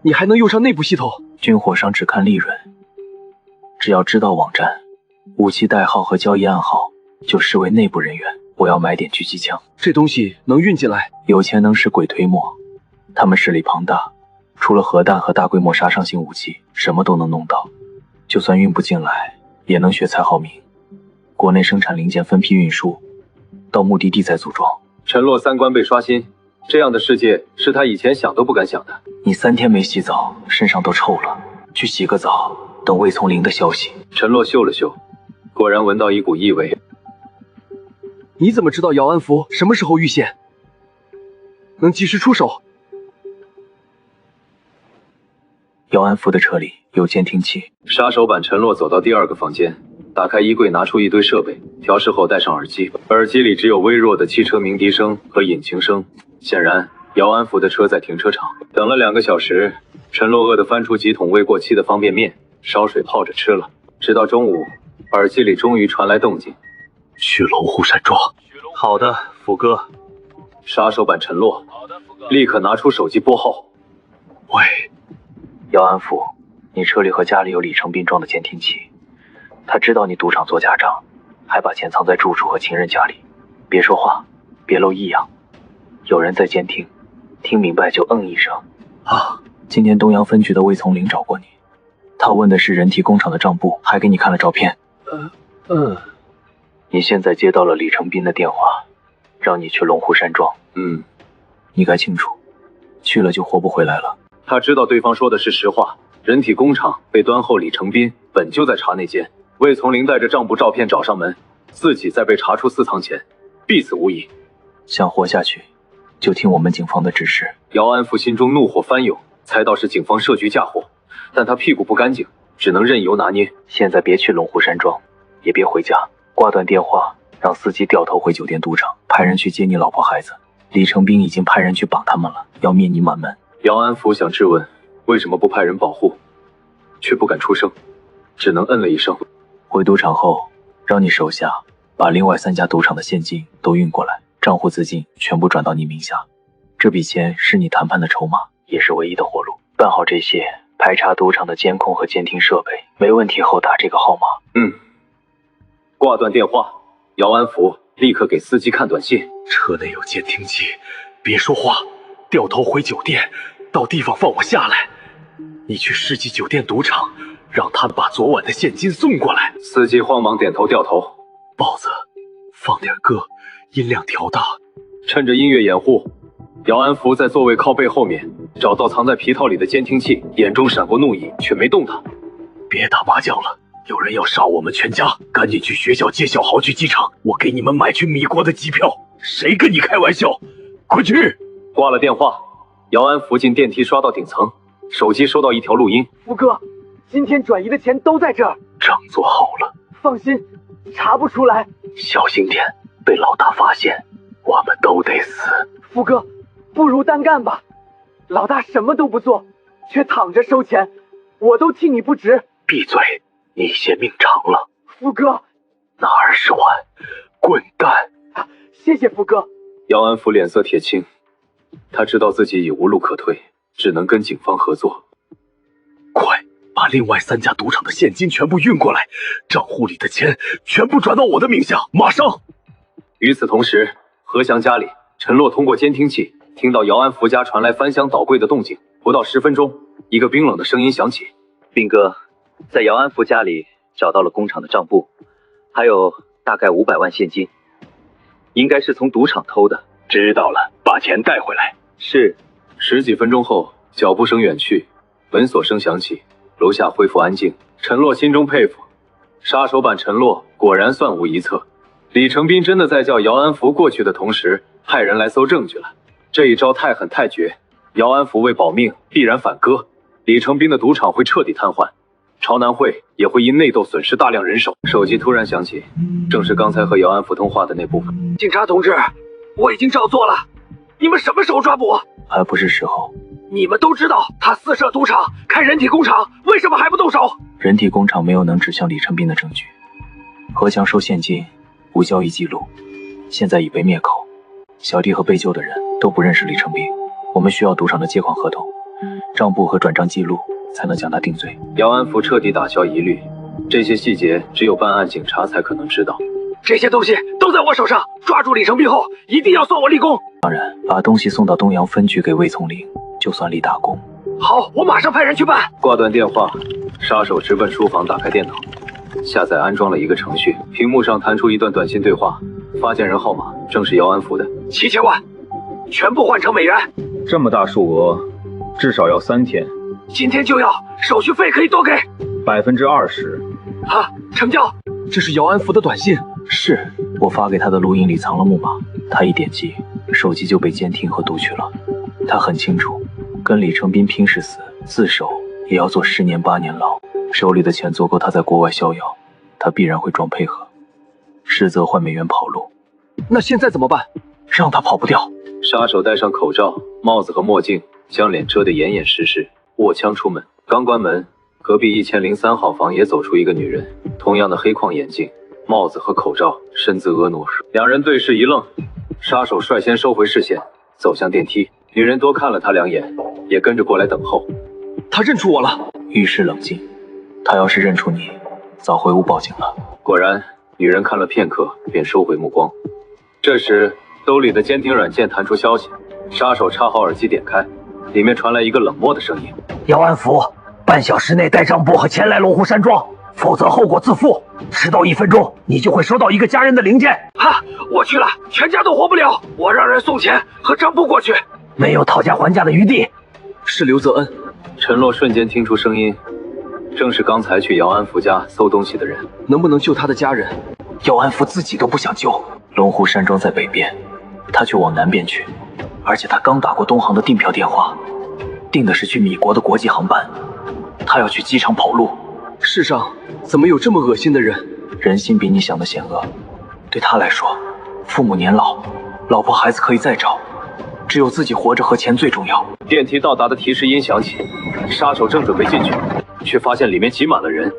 你还能用上内部系统？军火商只看利润，只要知道网站、武器代号和交易暗号，就视为内部人员。我要买点狙击枪，这东西能运进来？有钱能使鬼推磨，他们势力庞大，除了核弹和大规模杀伤性武器，什么都能弄到。就算运不进来，也能学蔡浩明，国内生产零件分批运输，到目的地再组装。陈洛三观被刷新，这样的世界是他以前想都不敢想的。你3天没洗澡，身上都臭了，去洗个澡，等魏从林的消息。陈洛嗅了嗅，果然闻到一股异味。你怎么知道姚安福什么时候遇险？能及时出手？姚安福的车里有监听器。杀手版陈洛走到第2个房间，打开衣柜，拿出一堆设备，调试后戴上耳机。耳机里只有微弱的汽车鸣笛声和引擎声。显然，姚安福的车在停车场。等了2个小时，陈洛饿得翻出几桶未过期的方便面，烧水泡着吃了。直到中午，耳机里终于传来动静。去龙湖山庄。好的，福哥。杀手版陈洛立刻拿出手机拨号。喂，姚安福，你车里和家里有李成斌装的监听器，他知道你赌场做假账，还把钱藏在住处和情人家里。别说话，别露异样，有人在监听，听明白就嗯一声。啊，今天东阳分局的魏从林找过你，他问的是人体工厂的账簿，还给你看了照片。你现在接到了李成斌的电话，让你去龙湖山庄。你该清楚，去了就活不回来了。他知道对方说的是实话，人体工厂被端后，李成斌本就在查内奸。魏从林带着账簿照片找上门，自己再被查出私藏钱，必死无疑。想活下去，就听我们警方的指示。姚安福心中怒火翻涌，猜到是警方设局嫁祸，但他屁股不干净，只能任由拿捏。现在别去龙湖山庄，也别回家，挂断电话，让司机掉头回酒店赌场，派人去接你老婆孩子。李成斌已经派人去绑他们了，要灭你满门。姚安福想质问为什么不派人保护，却不敢出声，只能嗯了一声。回赌场后，让你手下把另外3家赌场的现金都运过来，账户资金全部转到你名下。这笔钱是你谈判的筹码，也是唯一的活路。办好这些，排查赌场的监控和监听设备，没问题后打这个号码。挂断电话，姚安福立刻给司机看短信。车内有监听器，别说话，掉头回酒店，到地方放我下来。你去世纪酒店赌场，让他把昨晚的现金送过来。司机慌忙点头掉头。豹子，放点歌，音量调大。趁着音乐掩护，姚安福在座位靠背后面找到藏在皮套里的监听器，眼中闪过怒意，却没动它。别打麻将了，有人要杀我们全家，赶紧去学校接小豪去机场，我给你们买去米国的机票。谁跟你开玩笑？快去！挂了电话，姚安福进电梯刷到顶层，手机收到一条录音。福哥，今天转移的钱都在这儿，账做好了，放心，查不出来。小心点，被老大发现，我们都得死。福哥，不如单干吧，老大什么都不做，却躺着收钱，我都替你不值。闭嘴，你嫌命长了。福哥，拿20万，滚蛋！谢谢福哥。姚安福脸色铁青，他知道自己已无路可退，只能跟警方合作。快把另外3家赌场的现金全部运过来，账户里的钱全部转到我的名下，马上！与此同时，何翔家里，陈洛通过监听器听到姚安福家传来翻箱倒柜的动静。不到10分钟，一个冰冷的声音响起：斌哥，在姚安福家里找到了工厂的账簿，还有大概500万现金，应该是从赌场偷的。知道了，把钱带回来。是。10几分钟后，脚步声远去，门锁声响起，楼下恢复安静。陈洛心中佩服，杀手版陈洛果然算无一策。李成斌真的在叫姚安福过去的同时，派人来搜证据了。这一招太狠太绝，姚安福为保命必然反戈，李成斌的赌场会彻底瘫痪，朝南会也会因内斗损失大量人手。手机突然响起，正是刚才和姚安福通话的那部分。警察同志，我已经照做了，你们什么时候抓捕我？还不是时候。你们都知道他私设赌场，开人体工厂，为什么还不动手？人体工厂没有能指向李成斌的证据，何强收现金无交易记录，现在已被灭口。小弟和被救的人都不认识李成斌，我们需要赌场的借款合同、账簿和转账记录，才能将他定罪。姚安福彻底打消疑虑，这些细节只有办案警察才可能知道。这些东西都在我手上，抓住李成斌后一定要算我立功。当然，把东西送到东阳分局给魏从林，就算立大功。好，我马上派人去办。挂断电话，杀手直奔书房，打开电脑，下载安装了一个程序，屏幕上弹出一段短信对话，发件人号码正是姚安福的。7000万，全部换成美元。这么大数额，至少要3天。今天就要，手续费可以多给20%。啊，成交。这是姚安福的短信。是我发给他的录音里藏了木马，他一点击，手机就被监听和读取了。他很清楚，跟李成斌拼是死，自首也要坐10年8年牢。手里的钱足够他在国外逍遥，他必然会装配合，实则换美元跑路。那现在怎么办？让他跑不掉。杀手戴上口罩、帽子和墨镜，将脸遮得严严实实，握枪出门。刚关门，隔壁1003号房也走出一个女人，同样的黑框眼镜、帽子和口罩，身姿婀娜。两人对视一愣，杀手率先收回视线，走向电梯。女人多看了他2眼，也跟着过来等候。他认出我了。遇事冷静，他要是认出你，早回屋报警了。果然，女人看了片刻，便收回目光。这时，兜里的监听软件弹出消息，杀手插好耳机点开，里面传来一个冷漠的声音：姚安福，半小时内带账簿和钱来龙湖山庄，否则后果自负。迟到1分钟，你就会收到一个家人的零件。哈，我去了，全家都活不了。我让人送钱和账簿过去，没有讨价还价的余地。是刘泽恩。陈洛瞬间听出声音，正是刚才去姚安福家搜东西的人。能不能救他的家人？姚安福自己都不想救。龙湖山庄在北边，他却往南边去，而且他刚打过东航的订票电话，订的是去米国的国际航班，他要去机场跑路。世上怎么有这么恶心的人？人心比你想的险恶。对他来说，父母年老，老婆孩子可以再找，只有自己活着和钱最重要。电梯到达的提示音响起，杀手正准备进去，却发现里面挤满了人。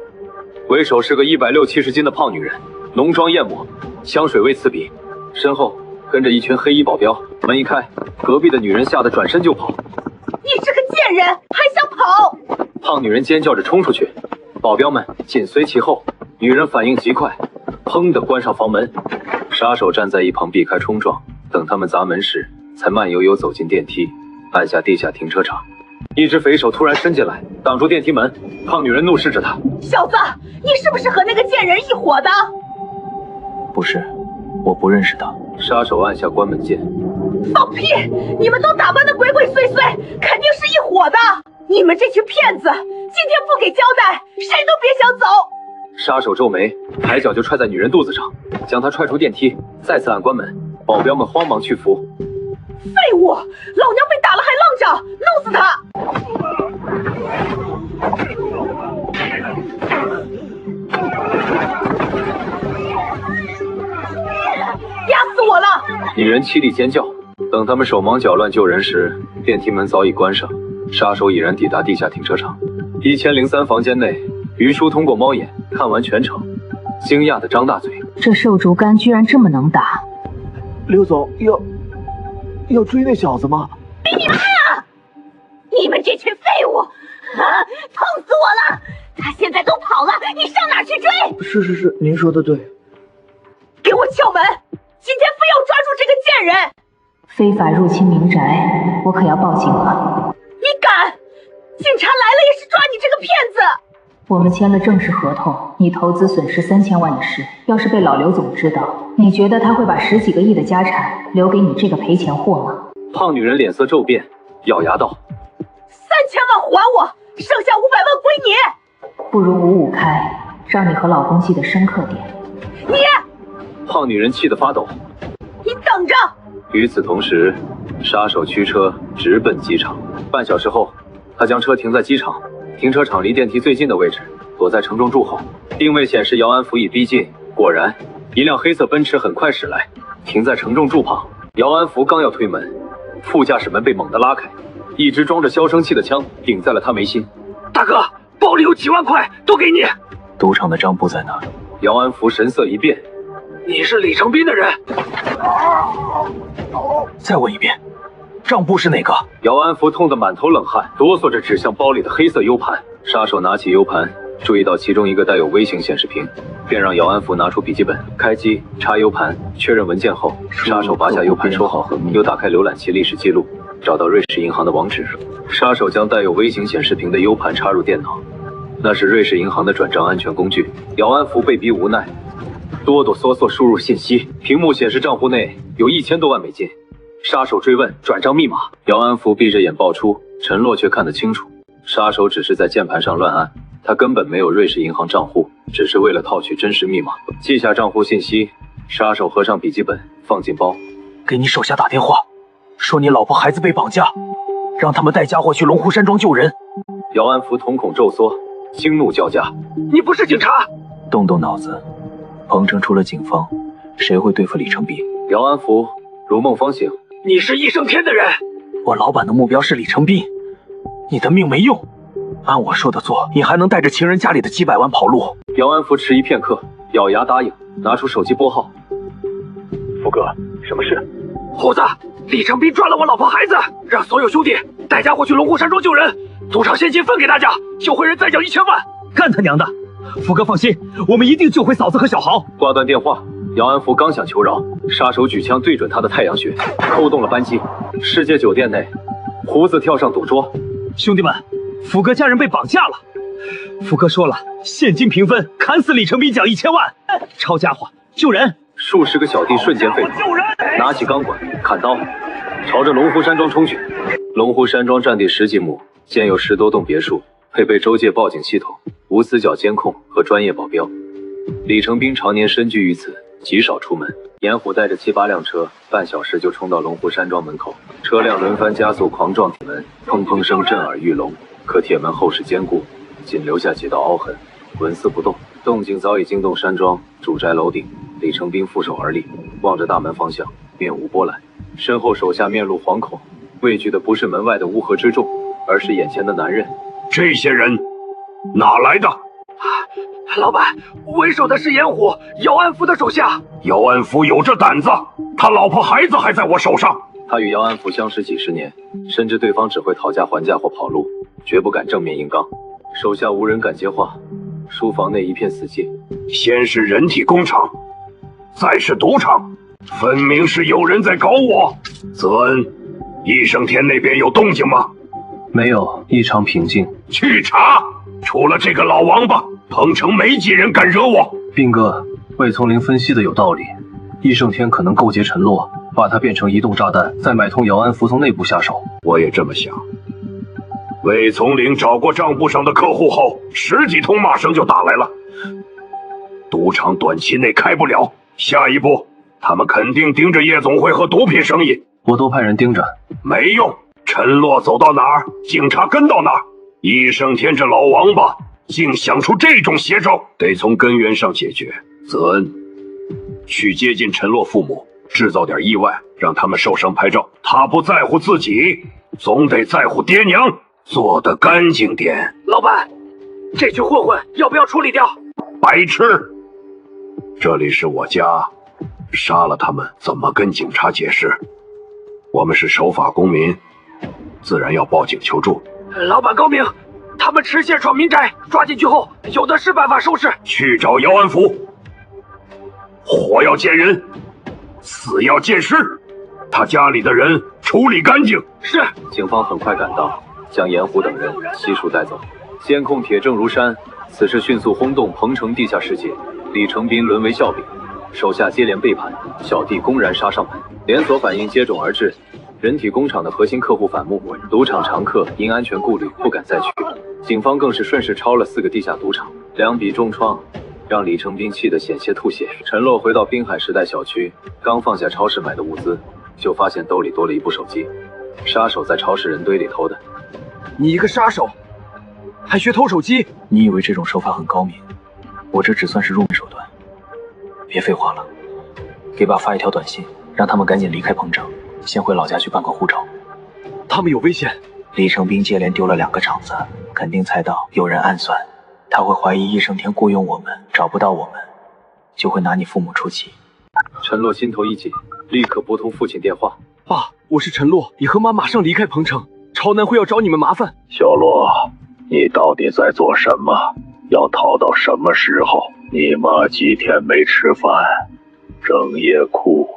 为首是个160、70斤的胖女人，浓妆艳抹，香水味刺鼻，身后跟着一群黑衣保镖。门一开，隔壁的女人吓得转身就跑。你这个贱人，还想跑？胖女人尖叫着冲出去，保镖们紧随其后。女人反应极快，砰地关上房门。杀手站在一旁避开冲撞，等他们砸门时，才慢悠悠走进电梯，按下地下停车场。一只匪手突然伸进来，挡住电梯门。胖女人怒视着他：“小子，你是不是和那个贱人一伙的？”“不是，我不认识他。”杀手按下关门键。“放屁！你们都打扮的鬼鬼祟祟，肯定是一伙的！你们这群骗子，今天不给交代，谁都别想走！”杀手皱眉，抬脚就踹在女人肚子上，将她踹出电梯，再次按关门。保镖们慌忙去扶。废物！老娘被打了还愣着，弄死他！压死我了！女人凄厉尖叫。等他们手忙脚乱救人时，电梯门早已关上，杀手已然抵达地下停车场。1003房间内，于叔通过猫眼看完全程，惊讶的张大嘴：“这瘦竹竿居然这么能打！”刘总要追那小子吗？你妈呀！你们这群废物！啊，痛死我了！他现在都跑了，你上哪儿去追？是，您说的对。给我撬门！今天非要抓住这个贱人！非法入侵民宅，我可要报警了！你敢？警察来了也是抓你这个骗子！我们签了正式合同，你投资损失3000万的事，要是被老刘总知道，你觉得他会把10几个亿的家产留给你这个赔钱货吗？胖女人脸色骤变，咬牙道：“3000万还我，剩下500万归你。”不如5-5开，让你和老公记得深刻点。你！胖女人气得发抖。你等着！与此同时，杀手驱车直奔机场。半小时后，他将车停在机场停车场离电梯最近的位置，躲在城中柱后。定位显示姚安福已逼近，果然，一辆黑色奔驰很快驶来，停在城中柱旁。姚安福刚要推门，副驾驶门被猛地拉开，一支装着消声器的枪顶在了他眉心。“大哥，包里有几万块，都给你。”赌场的账簿在哪？姚安福神色一变：“你是李成斌的人？”再问一遍，账簿是哪个？姚安福痛得满头冷汗，哆嗦着指向包里的黑色 U 盘。杀手拿起 U 盘，注意到其中一个带有微型显示屏，便让姚安福拿出笔记本，开机插 U 盘，确认文件后，杀手拔下 U 盘收好，又打开浏览器历史记录，找到瑞士银行的网址。杀手将带有微型显示屏的 U 盘插入电脑，那是瑞士银行的转账安全工具。姚安福被逼无奈，哆哆嗦嗦输入信息，屏幕显示账户内有1000多万美金。杀手追问转账密码，姚安福闭着眼报出，陈洛却看得清楚，杀手只是在键盘上乱按，他根本没有瑞士银行账户，只是为了套取真实密码。记下账户信息，杀手合上笔记本放进包。给你手下打电话，说你老婆孩子被绑架，让他们带家伙去龙湖山庄救人。姚安福瞳孔骤缩，惊怒交加：“你不是警察！”动动脑子，彭城除了警方，谁会对付李成斌？姚安福如梦方醒：“你是易胜天的人。”我老板的目标是李成斌，你的命没用，按我说的做，你还能带着情人家里的几百万跑路。姚安福迟疑片刻，咬牙答应，拿出手机拨号。福哥，什么事？虎子，李成斌抓了我老婆孩子，让所有兄弟带家伙去龙湖山庄救人，赌场现金分给大家，救回人再缴1000万。干他娘的！福哥放心，我们一定救回嫂子和小豪。挂断电话，姚安福刚想求饶，杀手举枪对准他的太阳穴，扣动了扳机。世界酒店内，胡子跳上赌桌：“兄弟们，福哥家人被绑架了。福哥说了，现金平分，砍死李成斌奖1000万。抄家伙，救人！”数十个小弟瞬间沸腾，拿起钢管、砍刀，朝着龙湖山庄冲去。龙湖山庄占地10几亩，建有10多栋别墅，配备州界报警系统、无死角监控和专业保镖。李成斌常年身居于此，极少出门。严虎带着7、8辆车，半小时就冲到龙湖山庄门口，车辆轮番加速狂撞铁门，砰砰声震耳欲聋。可铁门厚实坚固，仅留下几道凹痕，纹丝不动。动静早已惊动山庄住宅楼顶。李成斌负手而立，望着大门方向，面无波澜。身后手下面露惶恐，畏惧的不是门外的乌合之众，而是眼前的男人。这些人哪来的？老板，为首的是严虎，姚安福的手下。姚安福有这胆子，他老婆孩子还在我手上。他与姚安福相识几十年，深知对方只会讨价还价或跑路，绝不敢正面硬刚。手下无人敢接话，书房内一片死寂。先是人体工厂，再是赌场，分明是有人在搞我。泽恩，易胜天那边有动静吗？没有，异常平静。去查，除了这个老王八，彭城没几人敢惹我。兵哥，魏从林分析的有道理，易胜天可能勾结陈洛，把它变成移动炸弹，再买通姚安福从内部下手。我也这么想。魏从林找过账簿上的客户后，10几通骂声就打来了。赌场短期内开不了，下一步他们肯定盯着夜总会和毒品生意。我都派人盯着，没用。陈洛走到哪儿，警察跟到哪儿。易胜天这老王八竟想出这种邪招，得从根源上解决。泽恩，去接近陈洛父母，制造点意外，让他们受伤拍照。他不在乎自己，总得在乎爹娘，做得干净点。老板，这群混混要不要处理掉？白痴！这里是我家，杀了他们怎么跟警察解释？我们是守法公民，自然要报警求助。老板高明，他们持械闯民宅，抓进去后有的是办法收拾。去找姚安福，活要见人，死要见尸，他家里的人处理干净。是。警方很快赶到，将严虎等人悉数带走。监控铁证如山，此事迅速轰动彭城地下世界。李成斌沦为笑柄，手下接连背叛，小弟公然杀上门，连锁反应接踵而至。人体工厂的核心客户反目，赌场常客因安全顾虑不敢再去。警方更是顺势抄了4个地下赌场，2笔重创，让李成斌气得险些吐血。陈洛回到滨海时代小区，刚放下超市买的物资，就发现兜里多了一部手机，杀手在超市人堆里偷的。你一个杀手，还学偷手机？你以为这种手法很高明？我这只算是入门手段。别废话了，给爸发一条短信，让他们赶紧离开彭城，先回老家去办个护照。他们有危险。李成斌接连丢了2个场子，肯定猜到有人暗算，他会怀疑易胜天雇佣我们，找不到我们，就会拿你父母出气。陈洛心头一紧，立刻拨通父亲电话。爸，我是陈洛，你和妈马上离开彭城，朝南会要找你们麻烦。小洛，你到底在做什么？要逃到什么时候？你妈几天没吃饭，整夜哭，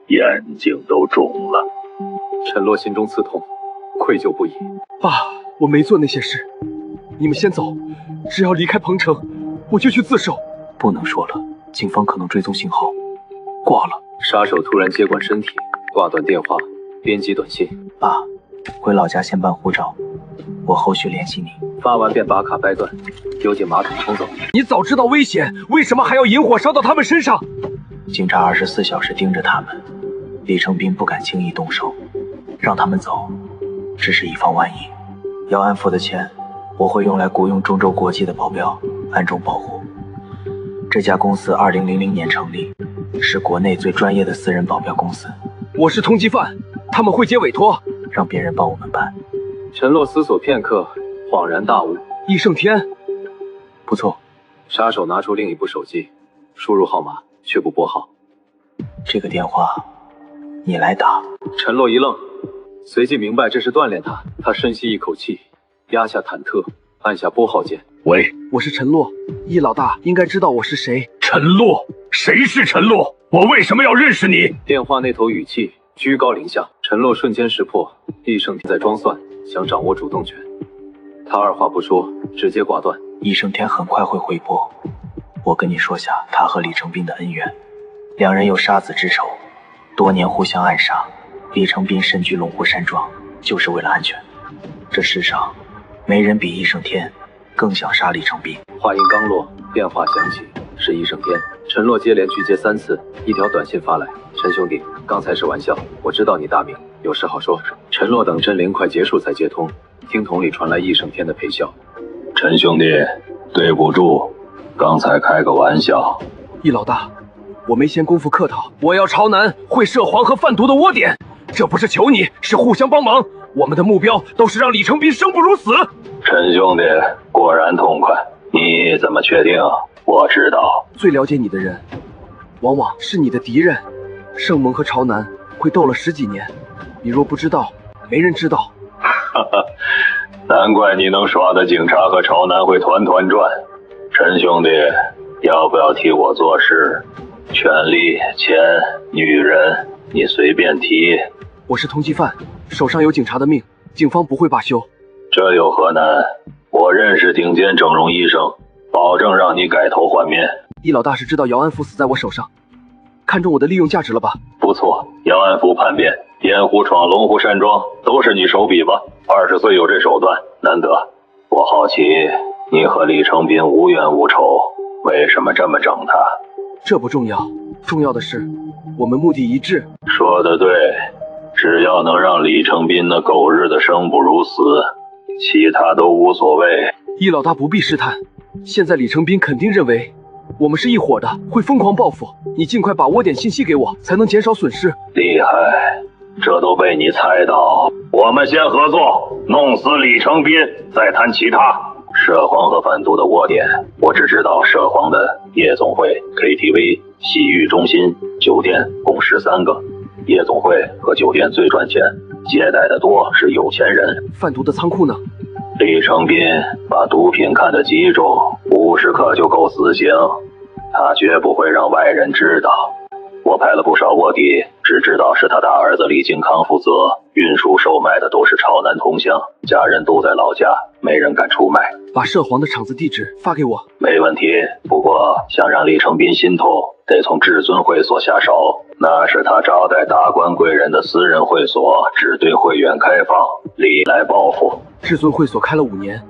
眼睛都肿了。陈洛心中刺痛，愧疚不已。爸，我没做那些事，你们先走，只要离开彭城，我就去自首。不能说了，警方可能追踪信号。挂了。杀手突然接管身体，挂断电话，编辑短信：爸，回老家先办护照，我后续联系你。发完便把卡掰断，丢进马桶冲走。你早知道危险，为什么还要引火烧到他们身上？警察24小时盯着他们，李成斌不敢轻易动手，让他们走，只是以防万一。姚安福的钱，我会用来雇佣中州国际的保镖，暗中保护。这家公司2000年成立，是国内最专业的私人保镖公司。我是通缉犯，他们会接委托，让别人帮我们办。陈洛思索片刻，恍然大悟：易胜天，不错。杀手拿出另一部手机，输入号码却不拨号。这个电话你来打。陈洛一愣，随即明白这是锻炼他。他深吸一口气，压下忐忑，按下拨号键。喂，我是陈洛，易老大应该知道我是谁。陈洛？谁是陈洛？我为什么要认识你？电话那头语气居高临下，陈洛瞬间识破易胜天在装蒜，想掌握主动权。他二话不说，直接挂断。易胜天很快会回拨，我跟你说下他和李成斌的恩怨，两人有杀子之仇，多年互相暗杀。李成斌身居龙湖山庄，就是为了安全。这世上没人比易胜天更想杀李成斌。话音刚落，电话响起，是易胜天。陈洛接连拒接3次，一条短信发来：陈兄弟，刚才是玩笑，我知道你大名，有事好说。陈洛等真灵快结束才接通，听筒里传来易胜天的陪笑：陈兄弟，对不住，刚才开个玩笑。易老大，我没闲工夫客套，我要朝南会涉黄和贩毒的窝点，这不是求你，是互相帮忙。我们的目标都是让李成斌生不如死。陈兄弟果然痛快，你怎么确定？我知道，最了解你的人，往往是你的敌人。盛蒙和朝南会斗了10几年，你若不知道，没人知道。哈哈，难怪你能耍的警察和朝南会团团转。陈兄弟，要不要替我做事？权力、钱、女人，你随便提。我是通缉犯，手上有警察的命，警方不会罢休。这有何难？我认识顶尖整容医生，保证让你改头换面。易老大是知道姚安福死在我手上，看中我的利用价值了吧？不错，姚安福叛变、燕湖闯龙湖山庄，都是你手笔吧？20岁有这手段，难得。我好奇，你和李成斌无冤无仇，为什么这么整他？这不重要，重要的是我们目的一致。说得对，只要能让李成斌那狗日的生不如死，其他都无所谓。易老大不必试探，现在李成斌肯定认为我们是一伙的，会疯狂报复。你尽快把窝点信息给我，才能减少损失。厉害，这都被你猜到。我们先合作，弄死李成斌，再谈其他。涉黄和贩毒的窝点，我只知道涉黄的夜总会、KTV、洗浴中心、酒店共13个。夜总会和酒店最赚钱，接待的多是有钱人。贩毒的仓库呢？李成斌把毒品看得极重，50克就够死刑，他绝不会让外人知道。我派了不少卧底，只知道是他大儿子李靖康负责，运输售卖的都是朝南同乡，家人都在老家，没人敢出卖。把涉黄的厂子地址发给我。没问题，不过想让李成斌心痛，得从至尊会所下手，那是他招待达官贵人的私人会所，只对会员开放，历来报复。至尊会所开了5年，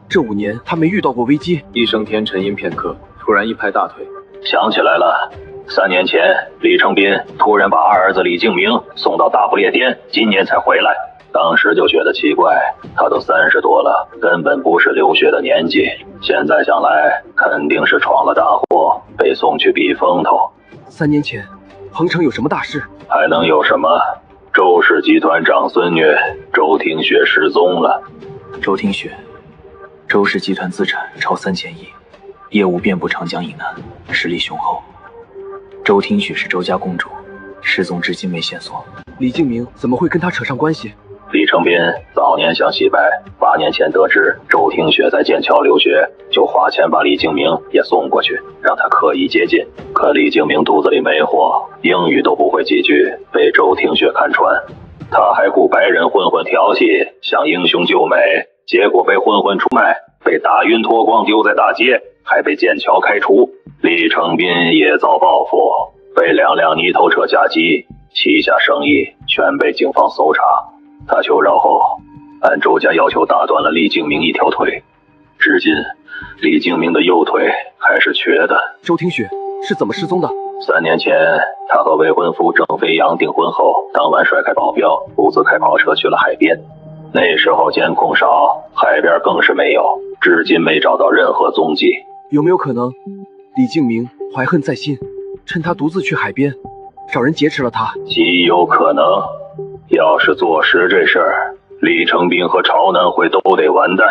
这5年他没遇到过危机。易升天沉吟片刻，突然一拍大腿，想起来了，3年前李成斌突然把二儿子李敬明送到大不列颠，今年才回来。当时就觉得奇怪，他都30多了，根本不是留学的年纪。现在想来，肯定是闯了大祸，被送去避风头。3年前，彭城有什么大事？还能有什么？周氏集团长孙女周庭雪失踪了。周庭雪，周氏集团资产超3000亿，业务遍布长江以南，实力雄厚。周庭雪是周家公主，失踪至今没线索。李敬明怎么会跟他扯上关系？李成斌早年想洗白，8年前得知周庭雪在剑桥留学，就花钱把李敬明也送过去，让他刻意接近。可李敬明肚子里没货，英语都不会几句，被周庭雪看穿。他还雇白人混混调戏，想英雄救美，结果被混混出卖，被打晕脱光丢在大街，还被剑桥开除。李成斌也遭报复，被2辆泥头车夹击，旗下生意全被警方搜查。他求饶后，按周家要求打断了李敬明一条腿，至今李敬明的右腿还是瘸的。周庭雪是怎么失踪的？3年前，他和未婚夫郑飞扬订婚后，当晚甩开保镖，独自开跑车去了海边。那时候监控少，海边更是没有，至今没找到任何踪迹。有没有可能，李敬明怀恨在心，趁他独自去海边，找人劫持了他？极有可能。要是坐实这事儿，李成斌和朝南会都得完蛋。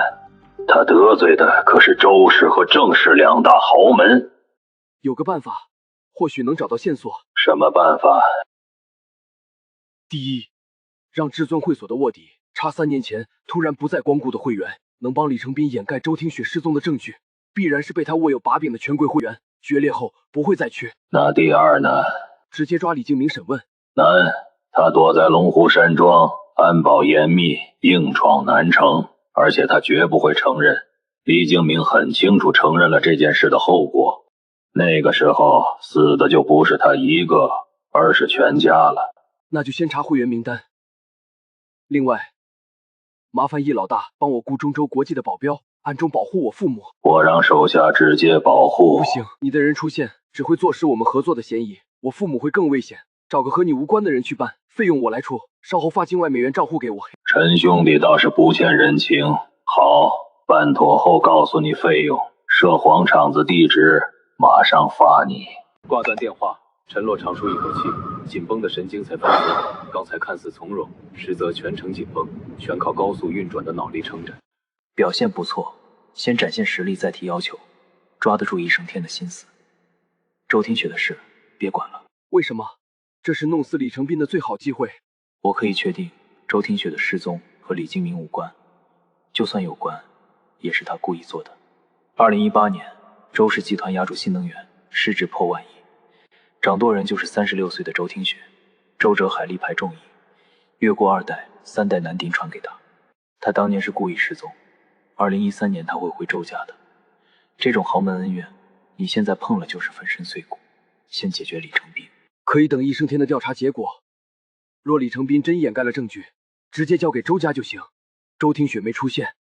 他得罪的可是周氏和郑氏2大豪门。有个办法，或许能找到线索。什么办法？第一，让至尊会所的卧底查3年前突然不再光顾的会员，能帮李成斌掩盖周庭雪失踪的证据，必然是被他握有把柄的权贵会员，决裂后不会再去。那第二呢？直接抓李敬明审问。难，他躲在龙湖山庄，安保严密，硬闯南城，而且他绝不会承认。李敬明很清楚承认了这件事的后果，那个时候死的就不是他一个，而是全家了。那就先查会员名单。另外，麻烦易老大帮我雇中州国际的保镖，暗中保护我父母。我让手下直接保护。不行，你的人出现只会坐实我们合作的嫌疑，我父母会更危险。找个和你无关的人去办，费用我来出，稍后发境外美元账户给我。陈兄弟倒是不欠人情。好，办妥后告诉你费用，涉黄厂子地址马上发你。挂断电话，陈洛长舒一口气，紧绷的神经才放松。刚才看似从容，实则全程紧绷，全靠高速运转的脑力撑着。表现不错，先展现实力再提要求，抓得住易胜天的心思。周庭雪的事别管了。为什么？这是弄死李成斌的最好机会。我可以确定周庭雪的失踪和李敬明无关，就算有关，也是他故意做的。2018年，周氏集团押注新能源，市值破万亿，掌舵人就是36岁的周庭雪。周哲海力排众议，越过2代、3代男丁传给他。他当年是故意失踪，2013年他会回周家的。这种豪门恩怨，你现在碰了就是粉身碎骨。先解决李成斌，可以等易胜天的调查结果。若李成斌真掩盖了证据，直接交给周家就行。周听雪没出现，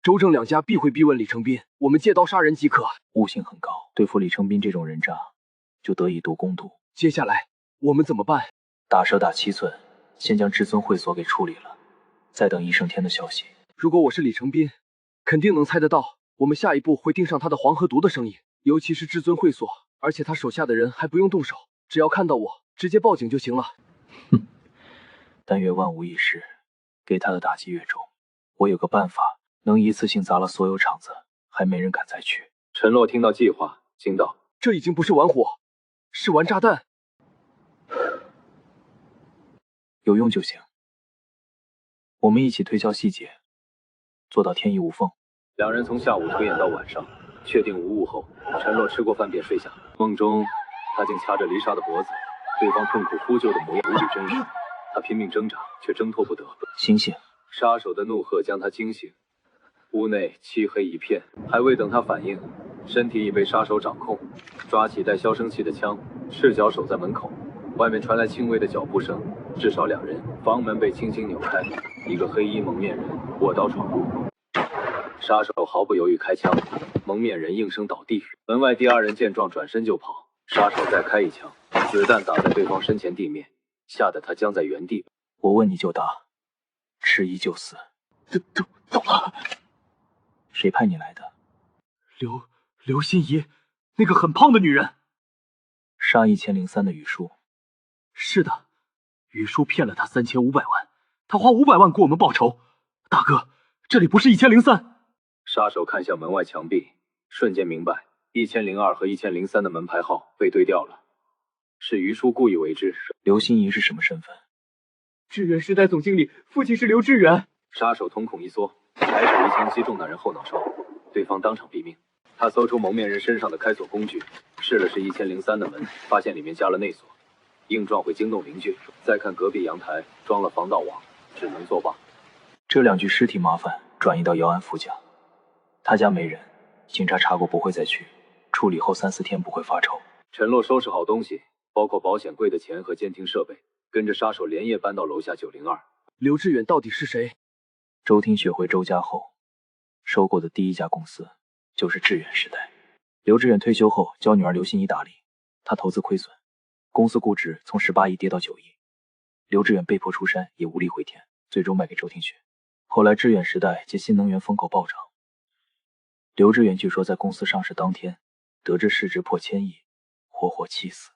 周郑两家必会逼问李成斌，我们借刀杀人即可。悟性很高，对付李成斌这种人渣，就得以多攻读。接下来我们怎么办？打蛇打7寸，先将至尊会所给处理了，再等易胜天的消息。如果我是李成斌，肯定能猜得到我们下一步会盯上他的黄河毒的生意，尤其是至尊会所，而且他手下的人还不用动手，只要看到我，直接报警就行了。哼，但愿万无一失，给他的打击越重。我有个办法，能一次性砸了所有场子，还没人敢再去。陈洛听到计划，惊道：“这已经不是玩火，是玩炸弹。”有用就行。我们一起推敲细节，做到天衣无缝。两人从下午推演到晚上，确定无误后，陈洛吃过饭便睡下。梦中，他竟掐着黎莎的脖子，对方痛苦呼救的模样无比真实。他拼命挣扎，却挣脱不得。醒醒！杀手的怒喝将他惊醒。屋内漆黑一片，还未等他反应，身体已被杀手掌控，抓起带消声器的枪，赤脚守在门口。外面传来轻微的脚步声，至少2人。房门被轻轻扭开，一个黑衣蒙面人握刀闯入。杀手毫不犹豫开枪，蒙面人应声倒地。门外第2人见状转身就跑，杀手再开一枪，子弹打在对方身前地面，吓得他僵在原地。我问你就答，迟疑就死。懂了。谁派你来的？刘心怡，那个很胖的女人。杀1003的雨树。是的，雨树骗了他3500万，他花500万给我们报仇。大哥，这里不是1003。杀手看向门外墙壁，瞬间明白1002和1003的门牌号被对调了，是余叔故意为之。刘心怡是什么身份？致远时代总经理，父亲是刘致远。杀手瞳孔一缩，抬手一枪击中那人后脑勺，对方当场毙命。他搜出蒙面人身上的开锁工具，试了试1003的门，发现里面加了内锁，硬撞会惊动邻居。再看隔壁阳台装了防盗网，只能作罢。这2具尸体麻烦转移到姚安福家，他家没人，警察查过不会再去，处理后3、4天不会发臭。陈洛收拾好东西，包括保险柜的钱和监听设备，跟着杀手连夜搬到楼下902。刘致远到底是谁？周听雪回周家后，收购的第1家公司就是致远时代。刘致远退休后教女儿刘心怡打理，他投资亏损，公司估值从18亿跌到9亿。刘致远被迫出山，也无力回天，最终卖给周听雪。后来致远时代借新能源风口暴涨，刘致远据说在公司上市当天得知市值破1000亿，活活气死。